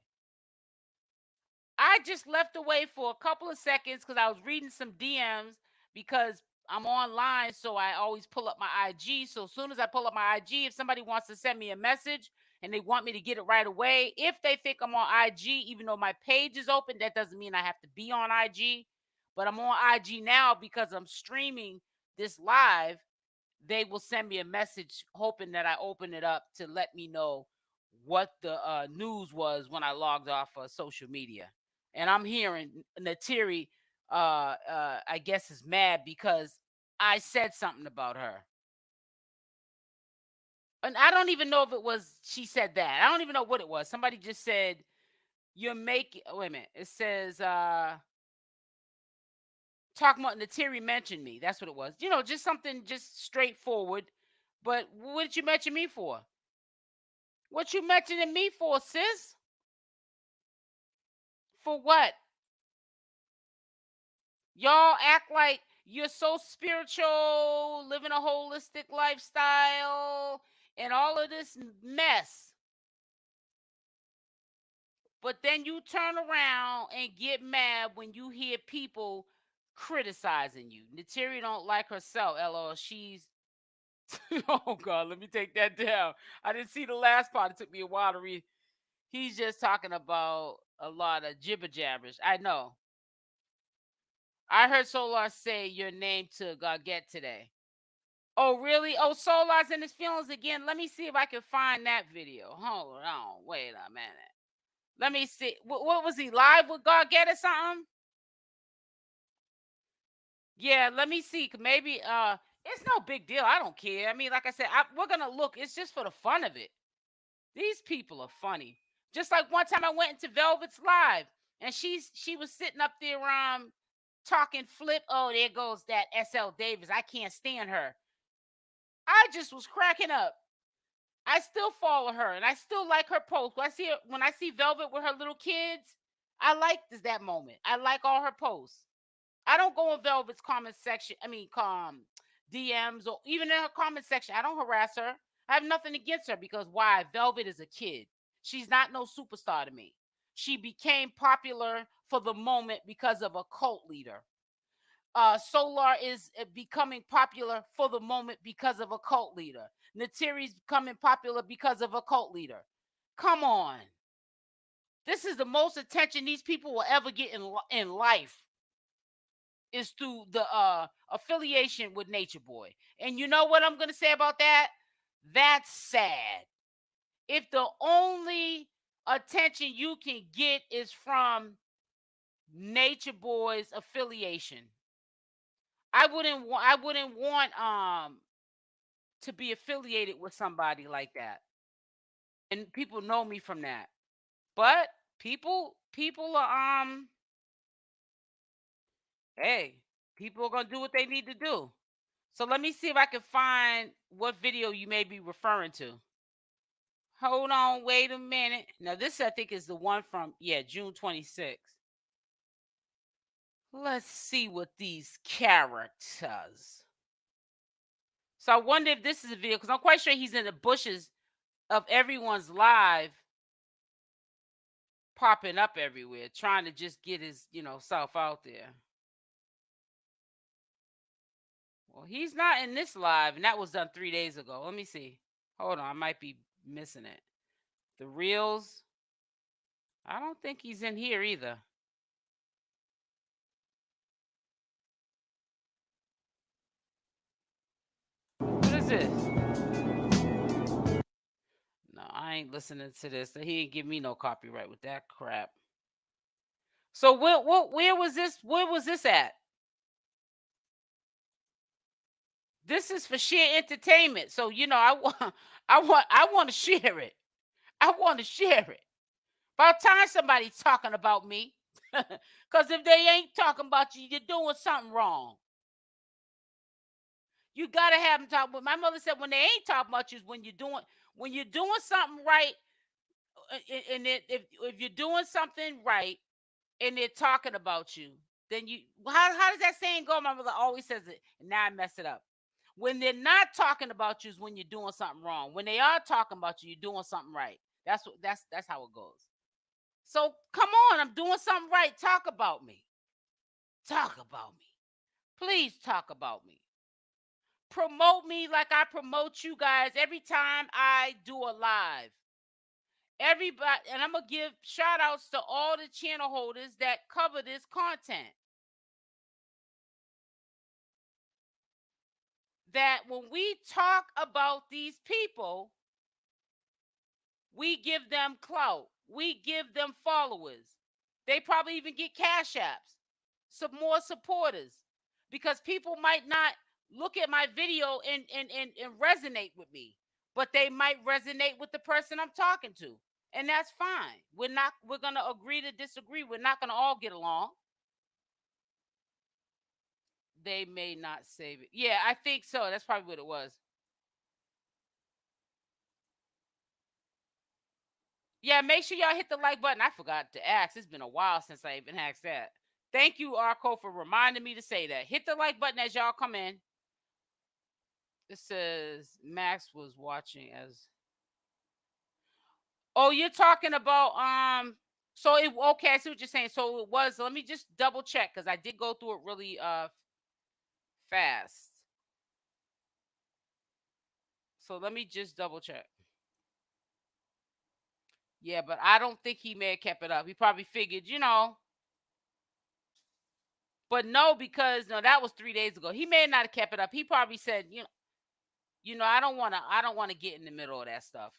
I just left away for a couple of seconds because I was reading some DMs, because I'm online, so I always pull up my IG. So as soon as I pull up my IG, if somebody wants to send me a message and they want me to get it right away, if they think I'm on IG, even though my page is open, that doesn't mean I have to be on IG. But I'm on IG now because I'm streaming this live. They will send me a message hoping that I open it up to let me know what the news was when I logged off of social media. And I'm hearing Neytiri, I guess, is mad because I said something about her. And I don't even know if it was she said that. I don't even know what it was. Somebody just said, you're making, wait a minute. It says, talking about Neytiri mentioned me. That's what it was. You know, just something just straightforward. But what did you mention me for? What you mentioning me for, sis? For what? Y'all act like you're so spiritual, living a holistic lifestyle, and all of this mess. But then you turn around and get mad when you hear people criticizing you. Neytiri don't like herself, LOL. She's oh God, let me take that down. I didn't see the last part. It took me a while to read. He's just talking about a lot of jibber jabbers. I know. I heard Solar say your name to Garget today. Oh, really? Oh, Solar's in his feelings again. Let me see if I can find that video. Hold on. Wait a minute. Let me see. What was he, live with Garget or something? Yeah, let me see. Maybe it's no big deal. I don't care. I mean, like I said, we're gonna look. It's just for the fun of it. These people are funny. Just like one time I went into Velvet's live, and she was sitting up there talking flip. Oh, there goes that SL Davis. I can't stand her. I just was cracking up. I still follow her, and I still like her posts. When I see Velvet with her little kids, I like that moment. I like all her posts. I don't go in Velvet's comment section. I mean, DMs or even in her comment section. I don't harass her. I have nothing against her because why? Velvet is a kid. She's not no superstar to me. She became popular for the moment because of a cult leader. Solar is becoming popular for the moment because of a cult leader. Neytiri's becoming popular because of a cult leader. Come on. This is the most attention these people will ever get in life. is through the affiliation with Natureboy. And you know what I'm going to say about that? That's sad. If the only attention you can get is from Natureboy's affiliation, I wouldn't want to be affiliated with somebody like that. And people know me from that. But people are hey, people are gonna do what they need to do. So let me see if I can find what video you may be referring to. Hold on, wait a minute. Now this I think is the one from June 26th. Let's see what these characters. So I wonder if this is a video, because I'm quite sure he's in the bushes of everyone's live, popping up everywhere, trying to just get his, self out there. Well, he's not in this live, and that was done 3 days ago. Let me see. Hold on, I might be missing it. The reels. I don't think he's in here either. What is this? No, I ain't listening to this. He ain't give me no copyright with that crap. So where was this? Where was this at? This is for sheer entertainment. So I want to share it. I want to share it. About time somebody's talking about me. Because if they ain't talking about you, you're doing something wrong. You gotta have them talk. But my mother said when they ain't talking about you is when you're doing something right. And if you're doing something right and they're talking about you, then how does that saying go? My mother always says it, and now I mess it up. When they're not talking about you is when you're doing something wrong. When they are talking about you, you're doing something right. That's how it goes. So come on, I'm doing something right. Talk about me. Talk about me. Please talk about me. Promote me like I promote you guys every time I do a live. Everybody, and I'm going to give shout outs to all the channel holders that cover this content. That when we talk about these people, we give them clout. We give them followers. They probably even get cash apps, some more supporters, because people might not look at my video and resonate with me, but they might resonate with the person I'm talking to. And that's fine. We're going to agree to disagree. We're not going to all get along. They may not save it. Yeah, I think so. That's probably what it was. Yeah, make sure y'all hit the like button. I forgot to ask. It's been a while since I even asked that. Thank you, Arco, for reminding me to say that. Hit the like button as y'all come in. It says Max was watching as. Oh, you're talking about So okay, I see what you're saying. So it was. Let me just double check because I did go through it really fast. So let me just double check. Yeah, but I don't think he may have kept it up. He probably figured, But no, because that was 3 days ago. He may not have kept it up. He probably said, I don't want to get in the middle of that stuff.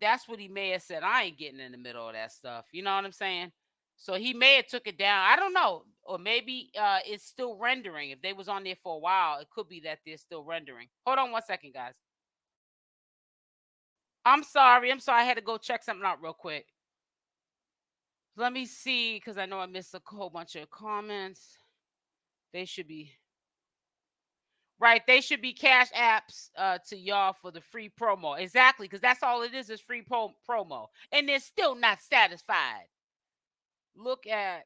That's what he may have said. I ain't getting in the middle of that stuff. You know what I'm saying? So he may have took it down. I don't know. Or maybe it's still rendering. If they was on there for a while, it could be that they're still rendering. Hold on 1 second, guys. I'm sorry. I had to go check something out real quick. Let me see, because I know I missed a whole bunch of comments. They should be. Right, they should be cash apps to y'all for the free promo. Exactly, because that's all it is free promo. And they're still not satisfied. Look at.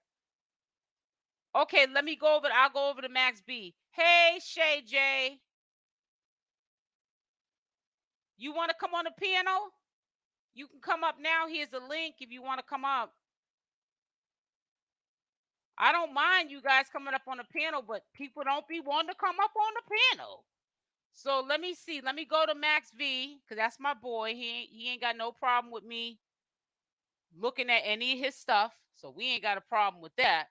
Okay, let me go over. I'll go over to Max B. Hey, Shay J. You want to come on the piano? You can come up now. Here's a link if you want to come up. I don't mind you guys coming up on the piano, but people don't be wanting to come up on the piano. So let me see. Let me go to Max V, because that's my boy. He ain't got no problem with me looking at any of his stuff. So we ain't got a problem with that.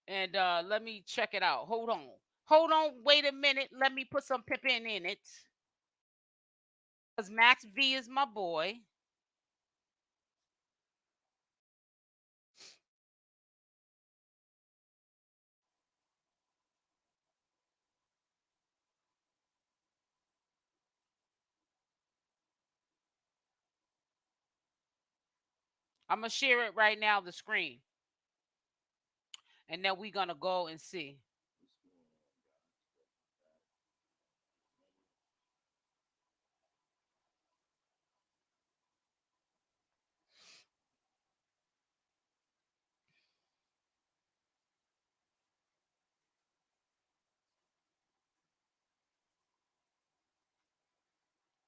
And let me check it out. Hold on, wait a minute. Let me put some pippin in it. Because Max V is my boy. I'm going to share it right now, the screen. And then we're going to go and see.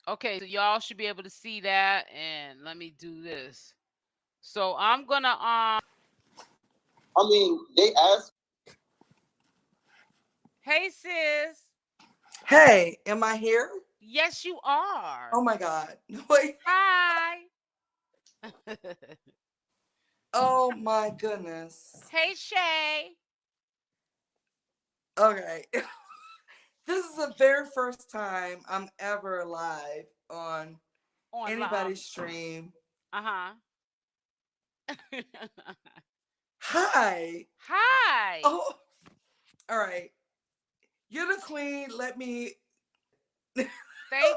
Okay, so y'all should be able to see that. And let me do this. So I'm going to... I mean, they asked... Hey, sis. Hey, am I here? Yes, you are. Oh my God. Wait. Hi. Oh my goodness. Hey, Shay. Okay. This is the very first time I'm ever live on anybody's stream. Uh-huh. Hi. Hi. Oh, all right. You're the queen. Let me. Thank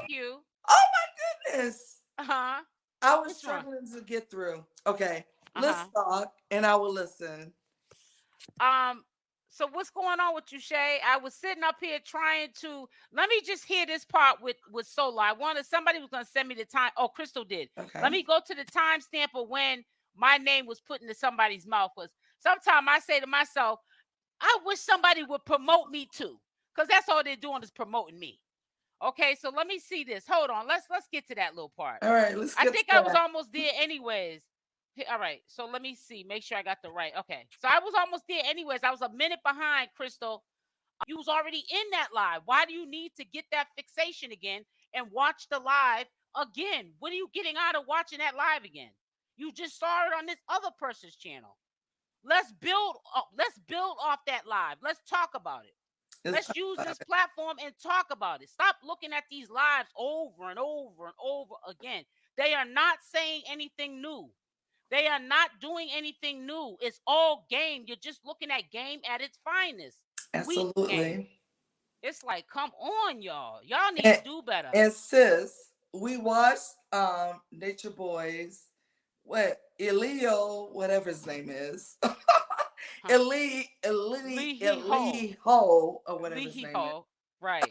you. Oh my goodness. Uh-huh. I was struggling to get through. Okay. Let's talk and I will listen. So what's going on with you, Shay? I was sitting up here trying to, let me just hear this part with Solar. I wanted, somebody was going to send me the time. Oh, Crystal did. Okay. Let me go to the timestamp of when my name was put into somebody's mouth. Was sometimes I say to myself, I wish somebody would promote me too, because that's all they're doing is promoting me. Okay, so let me see this. Hold on. Let's get to that little part. All right, let's get I think I was almost there anyways. All right, so let me see. Make sure I got the right. Okay, so I was almost there anyways. I was a minute behind, Crystal. You was already in that live. Why do you need to get that fixation again and watch the live again? What are you getting out of watching that live again? You just saw it on this other person's channel. Let's build up. Let's build off that live. Let's talk about it. Let's use this platform and talk about it. Stop looking at these lives over and over and over again. They are not saying anything new. They are not doing anything new. It's all game. You're just looking at game at its finest. Absolutely. It's like, come on, y'all. Y'all need to do better. And sis, we watched Natureboy's Elio, whatever his name is. Eli Ho, or whatever his name is. Right.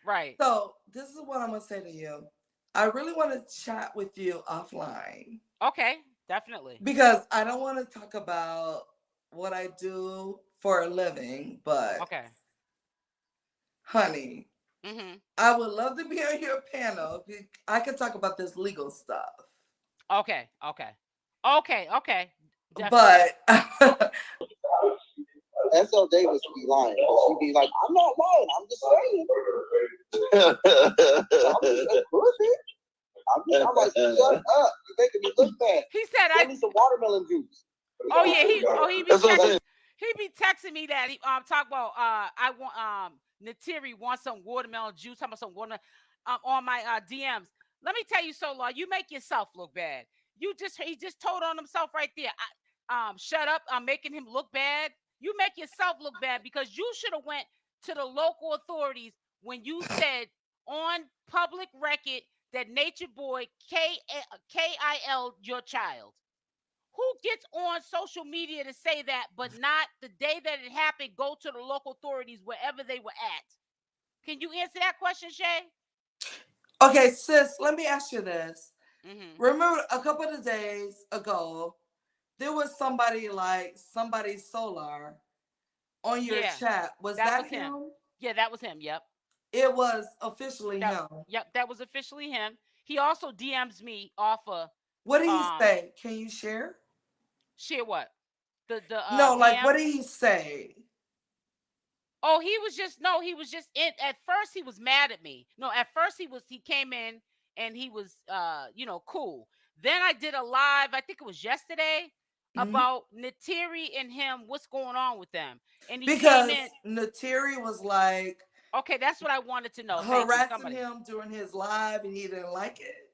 Right. So this is what I'm gonna say to you. I really want to chat with you offline. Okay, definitely. Because I don't want to talk about what I do for a living, but okay, honey, I would love to be on your panel. I could talk about this legal stuff. Okay. Definitely. But SL Davis would be lying. She'd be like, I'm not lying. I'm just saying. I'm like, shut up. You're making me look bad. He said, I need some watermelon juice. Oh, yeah. He be texting me that. He talk about, I want, Neytiri wants some watermelon juice. Talking about some watermelon on my DMs. Let me tell you, Solar, you make yourself look bad. He just told on himself right there. Shut up. I'm making him look bad. You make yourself look bad because you should have went to the local authorities when you said on public record that Natureboy KIL your child. Who gets on social media to say that, but not the day that it happened, go to the local authorities wherever they were at? Can you answer that question, Shay? Okay, sis, let me ask you this. Remember a couple of days ago, there was somebody Solar on your chat. Was that him? Yeah, that was him. Yep. It was officially him. Yep, that was officially him. He also DMs me off of. What did he say? Can you share? Share what? No, like DM? What did he say? Oh, he was just in. At first, he was mad at me. No, at first he came in and he was cool. Then I did a live. I think it was yesterday. about Neytiri and him. What's going on with them? And he because came in. Neytiri was like, okay, that's what I wanted to know. Harassing him during his live, and he didn't like it.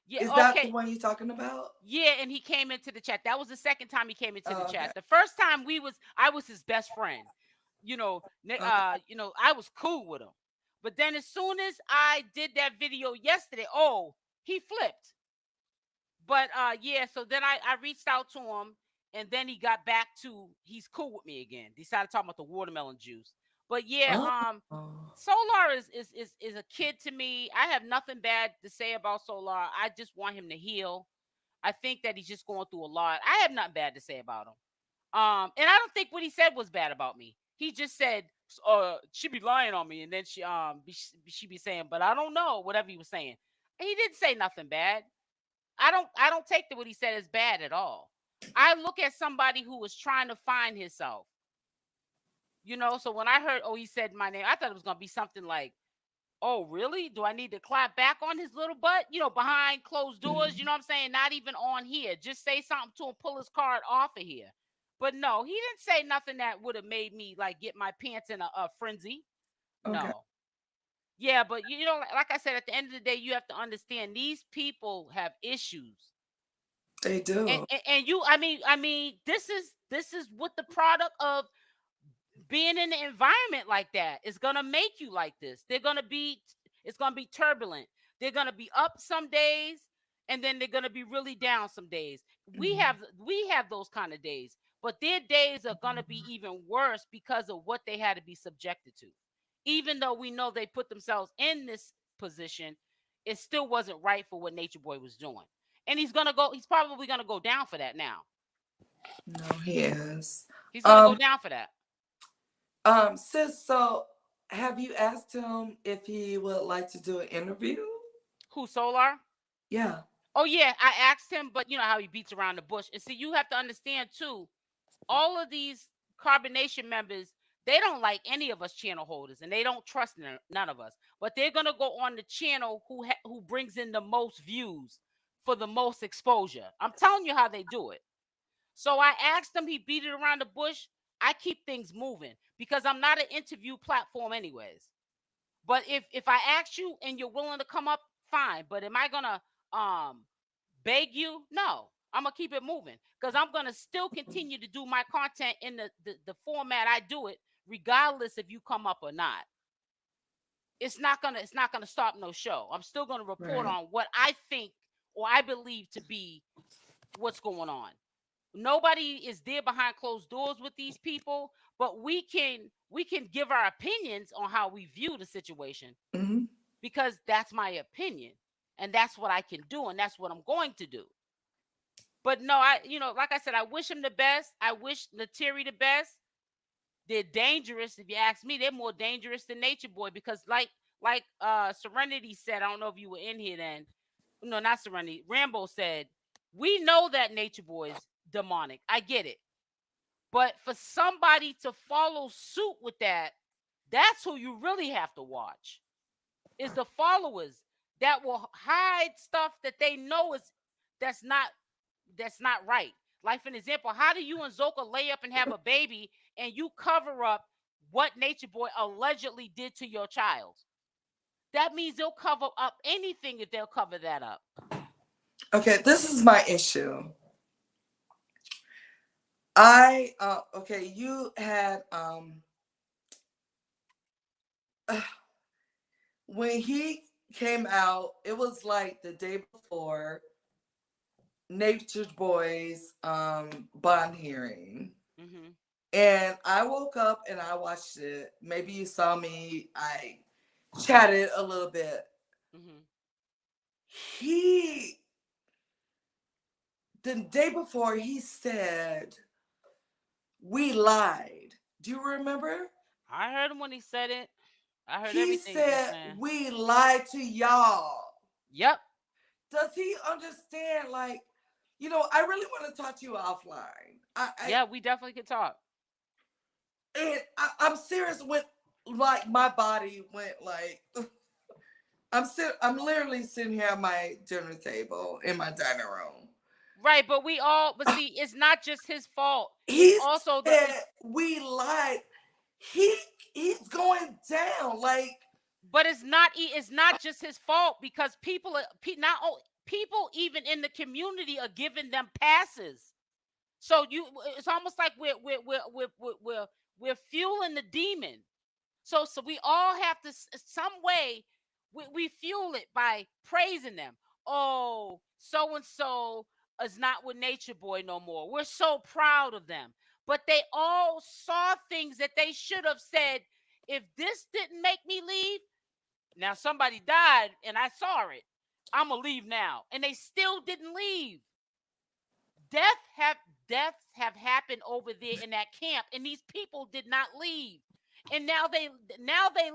Yeah. Is that the one you're talking about? Yeah, and he came into the chat. That was the second time he came into the chat. The first time I was his best friend. You know, I was cool with him. But then as soon as I did that video yesterday, he flipped. But yeah, so then I reached out to him, and then he got back to he's cool with me again. Decided to talk about the watermelon juice. But yeah, Solar is a kid to me. I have nothing bad to say about Solar. I just want him to heal. I think that he's just going through a lot. I have nothing bad to say about him. And I don't think what he said was bad about me. He just said, she be lying on me, and then she be saying, but I don't know, whatever he was saying. And he didn't say nothing bad. I don't take what he said as bad at all. I look at somebody who was trying to find himself. You know, so when I heard, he said my name, I thought it was gonna be something like, oh, really? Do I need to clap back on his little butt? You know, behind closed doors, you know what I'm saying? Not even on here. Just say something to him, pull his card off of here. But no, he didn't say nothing that would have made me like get my pants in a frenzy. Okay. No. Yeah, but you know, like I said, at the end of the day, you have to understand these people have issues. They do. And you, I mean, this is what the product of being in an environment like that is gonna make you like this. It's gonna be turbulent. They're gonna be up some days, and then they're gonna be really down some days. We have those kind of days, but their days are gonna be even worse because of what they had to be subjected to. Even though we know they put themselves in this position, it still wasn't right for what Natureboy was doing. And he's probably gonna go down for that now. No, he is. He's gonna go down for that. Sis, so have you asked him if he would like to do an interview? Who, Solar? Yeah. Oh yeah, I asked him, but you know how he beats around the bush. And see, you have to understand too, all of these Carbonation members, they don't like any of us channel holders, and they don't trust none of us. But they're gonna go on the channel who brings in the most views for the most exposure. I'm telling you how they do it. So I asked him, he beat it around the bush. I keep things moving because I'm not an interview platform anyways. But if I ask you and you're willing to come up, fine. But am I gonna beg you? No. I'm gonna keep it moving because I'm gonna still continue to do my content in the format I do it, regardless if you come up or not. It's not gonna stop no show. I'm still gonna report on what I think or I believe to be what's going on. Nobody is there behind closed doors with these people, but we can give our opinions on how we view the situation because that's my opinion and that's what I can do and that's what I'm going to do. But no, like I said, I wish him the best. I wish Neytiri the best. They're dangerous. If you ask me, they're more dangerous than Natureboy because like Serenity said, I don't know if you were in here then. No, not Serenity. Rambo said, we know that Natureboy is demonic. I get it. But for somebody to follow suit with that's who you really have to watch. Is the followers that will hide stuff that they know that's not right. Like for an example, how do you and Zoka lay up and have a baby and you cover up what Natureboy allegedly did to your child? That means they'll cover up anything if they'll cover that up. Okay, this is my issue. You had when he came out, it was like the day before Natureboy's bond hearing. And I woke up and I watched it. Maybe you saw me. I chatted a little bit. The day before, he said, we lied. Do you remember? I heard him when he said it. I heard everything. He said, we lied to y'all. Yep. Does he understand? Like, I really want to talk to you offline. Yeah, we definitely could talk. And I'm serious with, like, my body went like, I'm literally sitting here at my dinner table in my dining room. Right, but but see, it's not just his fault. He It's also said we lied. He's going down. Like, but it's not just his fault, because people even in the community are giving them passes. So it's almost like we're fueling the demon. So we all have to some way we fuel it by praising them. Oh, so and so is not with Natureboy no more. We're so proud of them. But they all saw things that they should have said. If this didn't make me leave, now somebody died and I saw it, I'm gonna leave now. And they still didn't leave. Deaths have happened over there in that camp, and these people did not leave. And now they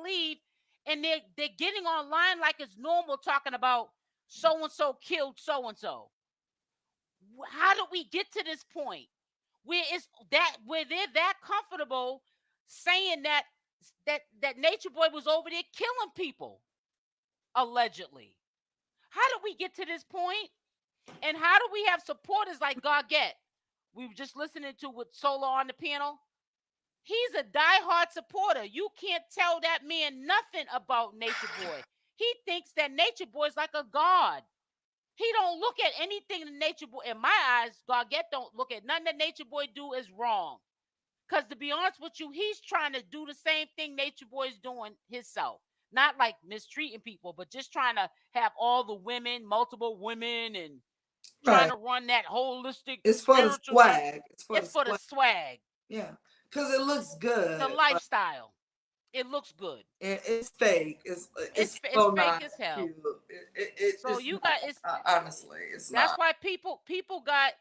leave, and they're getting online like it's normal, talking about so and so killed so and so. How did we get to this point where they're that comfortable saying that Natureboy was over there killing people allegedly? How did we get to this point? And how do we have supporters like Gargett? We were just listening to with Solo on the panel. He's a diehard supporter. You can't tell that man nothing about Natureboy. He thinks that Natureboy is like a god. He don't look at anything in Natureboy. In my eyes, Gargett don't look at nothing that Natureboy do is wrong. Because to be honest with you, he's trying to do the same thing Natureboy is doing himself. Not like mistreating people, but just trying to have all the women, multiple women, and trying to run that holistic. It's for the swag. It's for the swag. Yeah, because it looks good. The lifestyle. It looks good. It's fake. It's so fake as hell. So you got it's honestly, it's that's not. why people got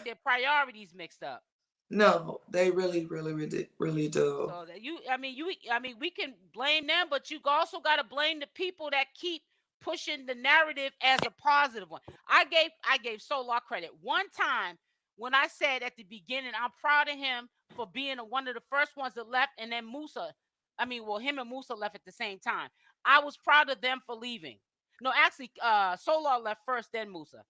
their priorities mixed up. No, they really do. So that we can blame them, but you also got to blame the people that keep pushing the narrative as a positive one. I gave Solar credit one time when I said at the beginning, I'm proud of him for being one of the first ones that left, and then him and Musa left at the same time. I was proud of them for leaving. No, actually, Solar left first, then Musa.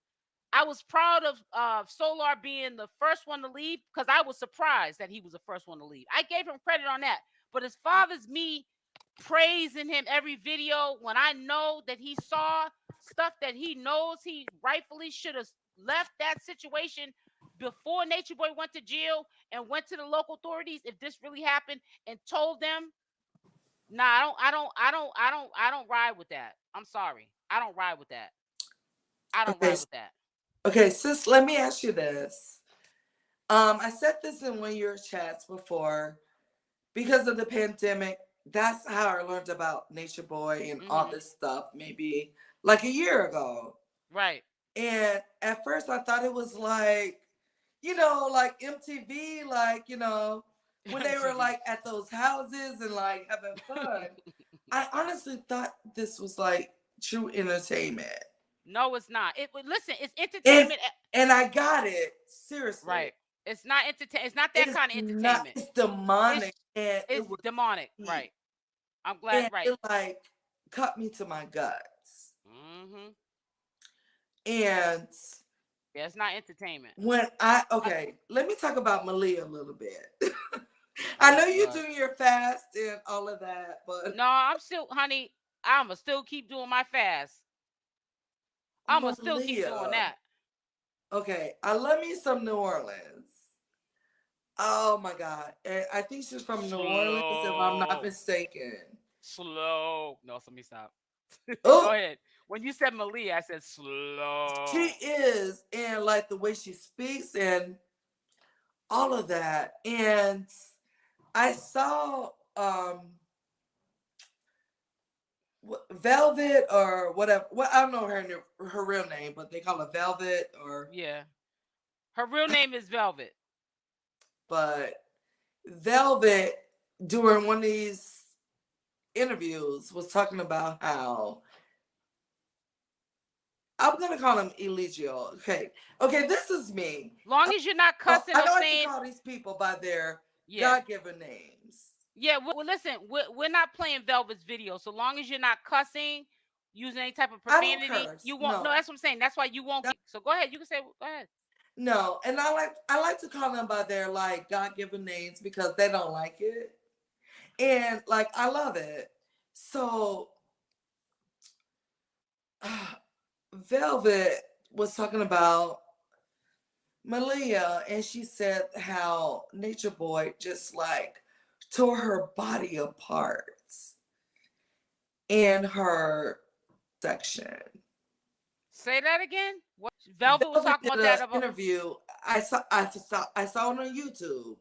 I was proud of Solar being the first one to leave because I was surprised that he was the first one to leave. I gave him credit on that. But as far as me praising him every video, when I know that he saw stuff that he knows he rightfully should have left that situation before Natureboy went to jail and went to the local authorities, if this really happened, and told them, nah, I don't ride with that. I'm sorry. I don't ride with that. I don't ride with that. Okay, sis, let me ask you this. I said this in one of your chats before. Because of the pandemic, that's how I learned about Natureboy and all this stuff, maybe like a year ago. Right. And at first I thought it was like, like MTV, like, when they were like at those houses and like having fun. I honestly thought this was like true entertainment. No, it's not. Listen, it's entertainment. And I got it. Seriously. Right. It's not entertainment. It's not that kind of entertainment. It's demonic. It's demonic. Right. I'm glad. Right. It like cut me to my guts. Mm-hmm. And yeah, it's not entertainment. Let me talk about Malia a little bit. I know you're doing your fast and all of that, but no, I'ma still keep doing my fast. I'ma still keep doing that. Okay, I love me some New Orleans. Oh my God. And I think she's from New Orleans, if I'm not mistaken. Slow. No, let me stop. Go ahead. When you said Malia, I said slow. She is, and like the way she speaks and all of that. And I saw Velvet or whatever. Well, I don't know her real name, but they call her Velvet or her real name is Velvet. But Velvet during one of these interviews was talking about how I'm gonna call him Eligio. Okay, this is me. Long as you're not cussing. I don't like to call these people by their God-given names. Yeah, well, listen, we're not playing Velvet's video. So long as you're not cussing, using any type of profanity, you won't. No, that's what I'm saying. That's why you won't. So go ahead. You can say. Go ahead. No, and I like to call them by their like God-given names because they don't like it. And like I love it. So Velvet was talking about Malia, and she said how Natureboy just like tore her body apart in her section. Say that again. What? Velvet was talking about that about interview. I saw it on YouTube,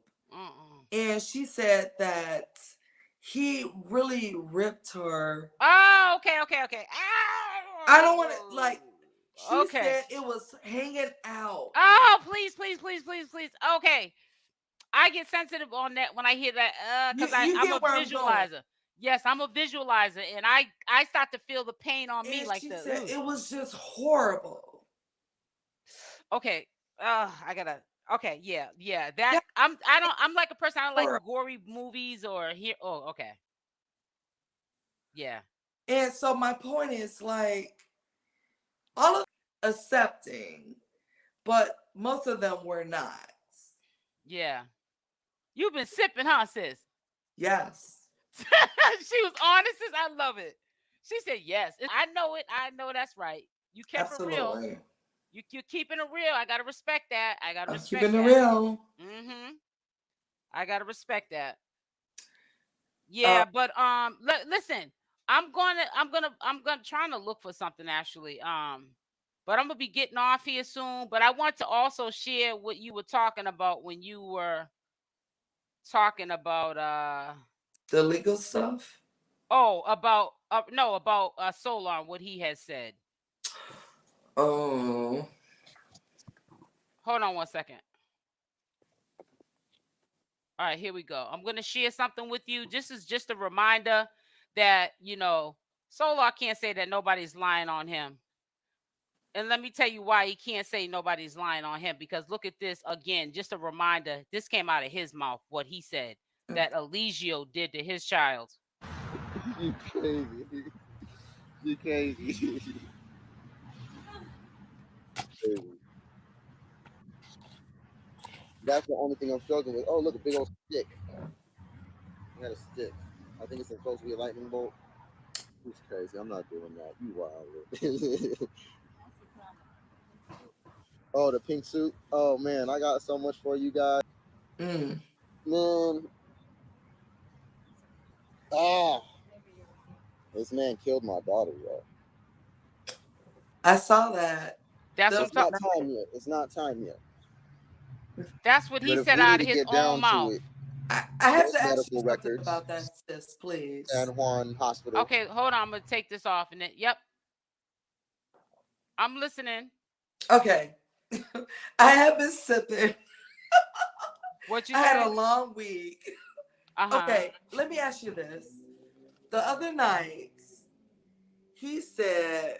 and she said that he really ripped her. Oh, okay. I don't want to like. She said it was hanging out. Oh, please. Okay. I get sensitive on that when I hear that because I'm a visualizer. Yes, I'm a visualizer, and I start to feel the pain on me like this. Said it was just horrible. Okay. I gotta. Okay, yeah. That I'm like a person. I don't like gory movies or here. Oh, okay. Yeah. And so my point is like, all of them accepting, but most of them were not. Yeah. You've been sipping, huh, sis? Yes. She was honest, sis. I love it. She said yes. I know it. I know that's right. You kept it real. You're keeping it real. I gotta respect that. I gotta respect keeping it real. I gotta respect that. Yeah, but listen. I'm trying to look for something actually. But I'm gonna be getting off here soon. But I want to also share what you were talking about when you were talking about the legal stuff. Oh, about about Solar, what he has said. Oh. Hold on one second. All right, here we go. I'm going to share something with you. This is just a reminder that, Solar can't say that nobody's lying on him. And let me tell you why he can't say nobody's lying on him. Because look at this again, just a reminder. This came out of his mouth, what he said that Eligio did to his child. You crazy. You crazy. That's the only thing I'm struggling with. Oh, look, a big old stick. I got a stick. I think it's supposed to be a lightning bolt. Who's crazy? I'm not doing that. You wild. Oh, the pink suit. Oh man, I got so much for you guys. Man. This man killed my daughter, yo. I saw that. That's not time yet. It's not time yet. That's what he said out of his own mouth. I have to ask you something about that, sis, please. San Juan Hospital. Okay, hold on. I'm going to take this off. And yep. I'm listening. Okay. I have been sipping. What you I said? had a long week. Okay, let me ask you this. The other night, he said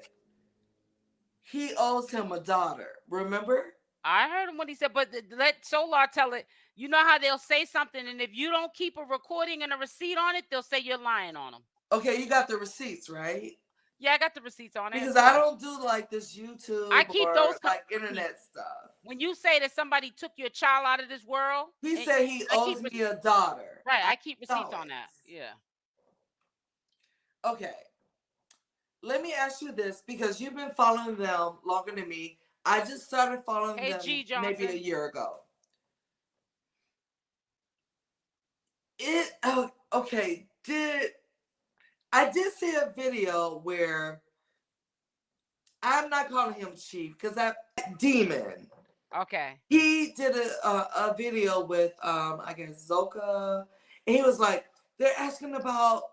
he owes him a daughter. Remember? I heard him when he said, but let Solar tell it. You know how they'll say something, and if you don't keep a recording and a receipt on it, they'll say you're lying on them. Okay, you got the receipts, right? Yeah, I got the receipts on it. Because I don't do like this YouTube I keep those like internet stuff. When you say that somebody took your child out of this world, he said he owes me a daughter. Right, I keep receipts on that. Yeah. Okay. Let me ask you this, because you've been following them longer than me. I just started following them maybe a year ago. Okay. I did see a video where I'm not calling him Chief because that demon. Okay. He did a video with I guess Zoka, and he was like, they're asking about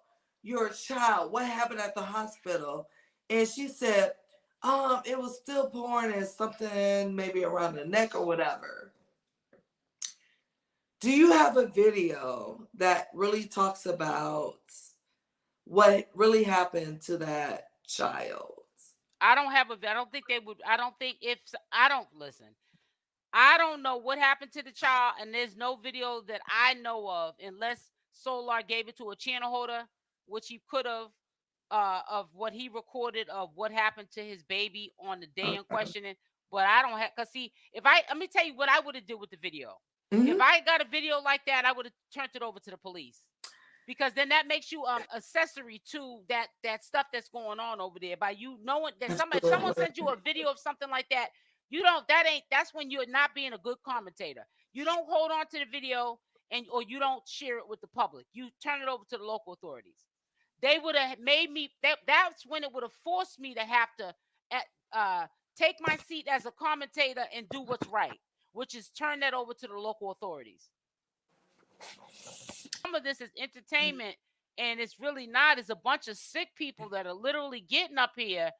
your child, what happened at the hospital, and she said, it was still pouring and something maybe around the neck or whatever. Do you have a video that really talks about what really happened to that child? I don't have I don't think they would. I don't think listen. I don't know what happened to the child, and there's no video that I know of, unless Solar gave it to a channel holder, which he could have, of what he recorded of what happened to his baby on the day in question. But I don't have, cause see, let me tell you what I would have did with the video. Mm-hmm. If I got a video like that, I would have turned it over to the police, because then that makes you accessory to that stuff that's going on over there by you knowing that if someone sends you a video of something like that, that's when you're not being a good commentator. You don't hold on to the video or you don't share it with the public. You turn it over to the local authorities. They would have made me that's when it would have forced me to have to take my seat as a commentator and do what's right, which is turn that over to the local authorities. Some of this is entertainment, and it's really not. It's a bunch of sick people that are literally getting up here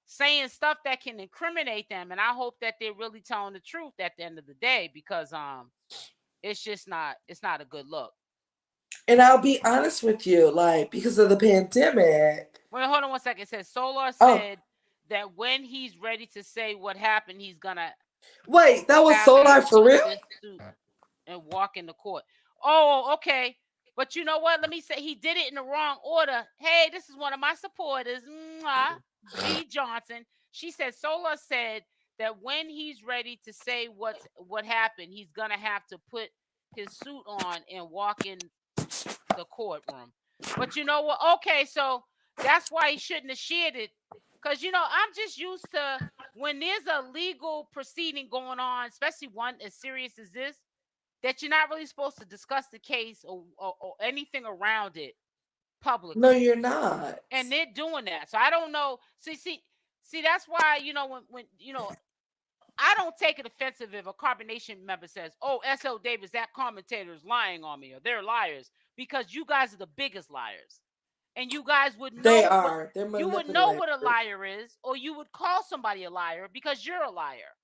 saying stuff that can incriminate them, and I hope that they're really telling the truth at the end of the day, because it's just not a good look. And I'll be honest with you, like, because of the pandemic. Wait, hold on one second. It says Solar said that when he's ready to say what happened, he's gonna wait. That was Solar for real? And walk in the court. Oh, okay. But you know what? Let me say, he did it in the wrong order. Hey, this is one of my supporters, G Johnson. She said Solar said that when he's ready to say what happened, he's gonna have to put his suit on and walk in the courtroom. But you know what? Okay, so that's why he shouldn't have shared it. Because, I'm just used to when there's a legal proceeding going on, especially one as serious as this, that you're not really supposed to discuss the case or anything around it publicly. No, you're not. And they're doing that. So I don't know. See, that's why, when I don't take it offensive if a 𝗪𝗏nation member says, "Oh, S.L. Davis, that commentator is lying on me," or "They're liars," because you guys are the biggest liars. And you guys would know they are. You would know what a liar is, or you would call somebody a liar because you're a liar.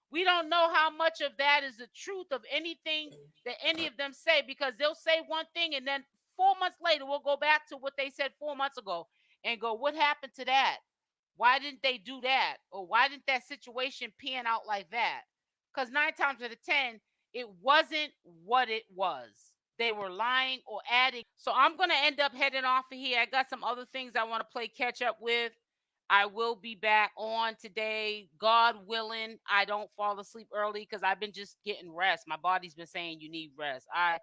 We don't know how much of that is the truth of anything that any of them say, because they'll say one thing and then 4 months later we'll go back to what they said 4 months ago and go, what happened to that? Why didn't they do that? Or why didn't that situation pan out like that? Because 9 times out of 10, it wasn't what it was. They were lying or adding. So I'm going to end up heading off of here. I got some other things I want to play catch up with. I will be back on today, God willing. I don't fall asleep early because I've been just getting rest. My body's been saying you need rest. I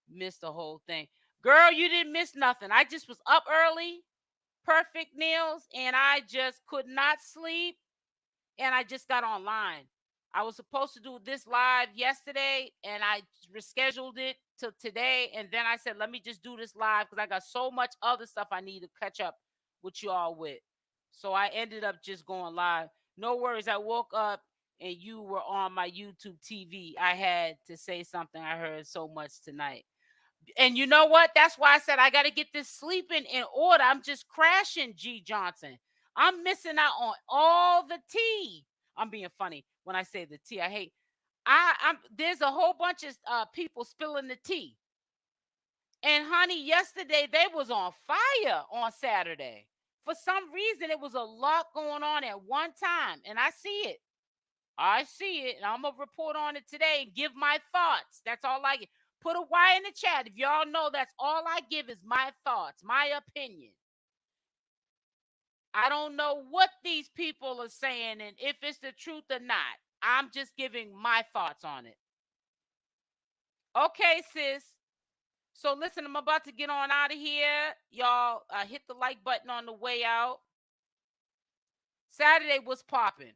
missed the whole thing. Girl, you didn't miss nothing. I just was up early, perfect nails, and I just could not sleep, and I just got online. I was supposed to do this live yesterday, and I rescheduled it to today, and then I said, let me just do this live because I got so much other stuff I need to catch up with you all with. So I ended up just going live. No worries. I woke up and you were on my YouTube TV. I had to say something. I heard so much tonight. And you know what? That's why I said I got to get this sleeping in order. I'm just crashing, G Johnson. I'm missing out on all the tea. I'm being funny when I say the tea. I hate. There's a whole bunch of people spilling the tea. And honey, yesterday they was on fire on Saturday. For some reason, it was a lot going on at one time. And I see it. And I'm going to report on it today and give my thoughts. That's all I get. Put a Y in the chat. If y'all know, that's all I give is my thoughts, my opinion. I don't know what these people are saying and if it's the truth or not. I'm just giving my thoughts on it. Okay, sis. So listen, I'm about to get on out of here. Y'all hit the like button on the way out. Saturday was popping.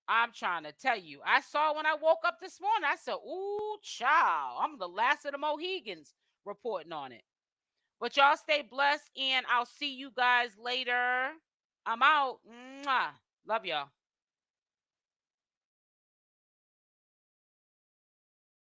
I'm trying to tell you. I saw when I woke up this morning, I said, ooh, child, I'm the last of the Mohegans reporting on it. But y'all stay blessed, and I'll see you guys later. I'm out. Mwah. Love y'all.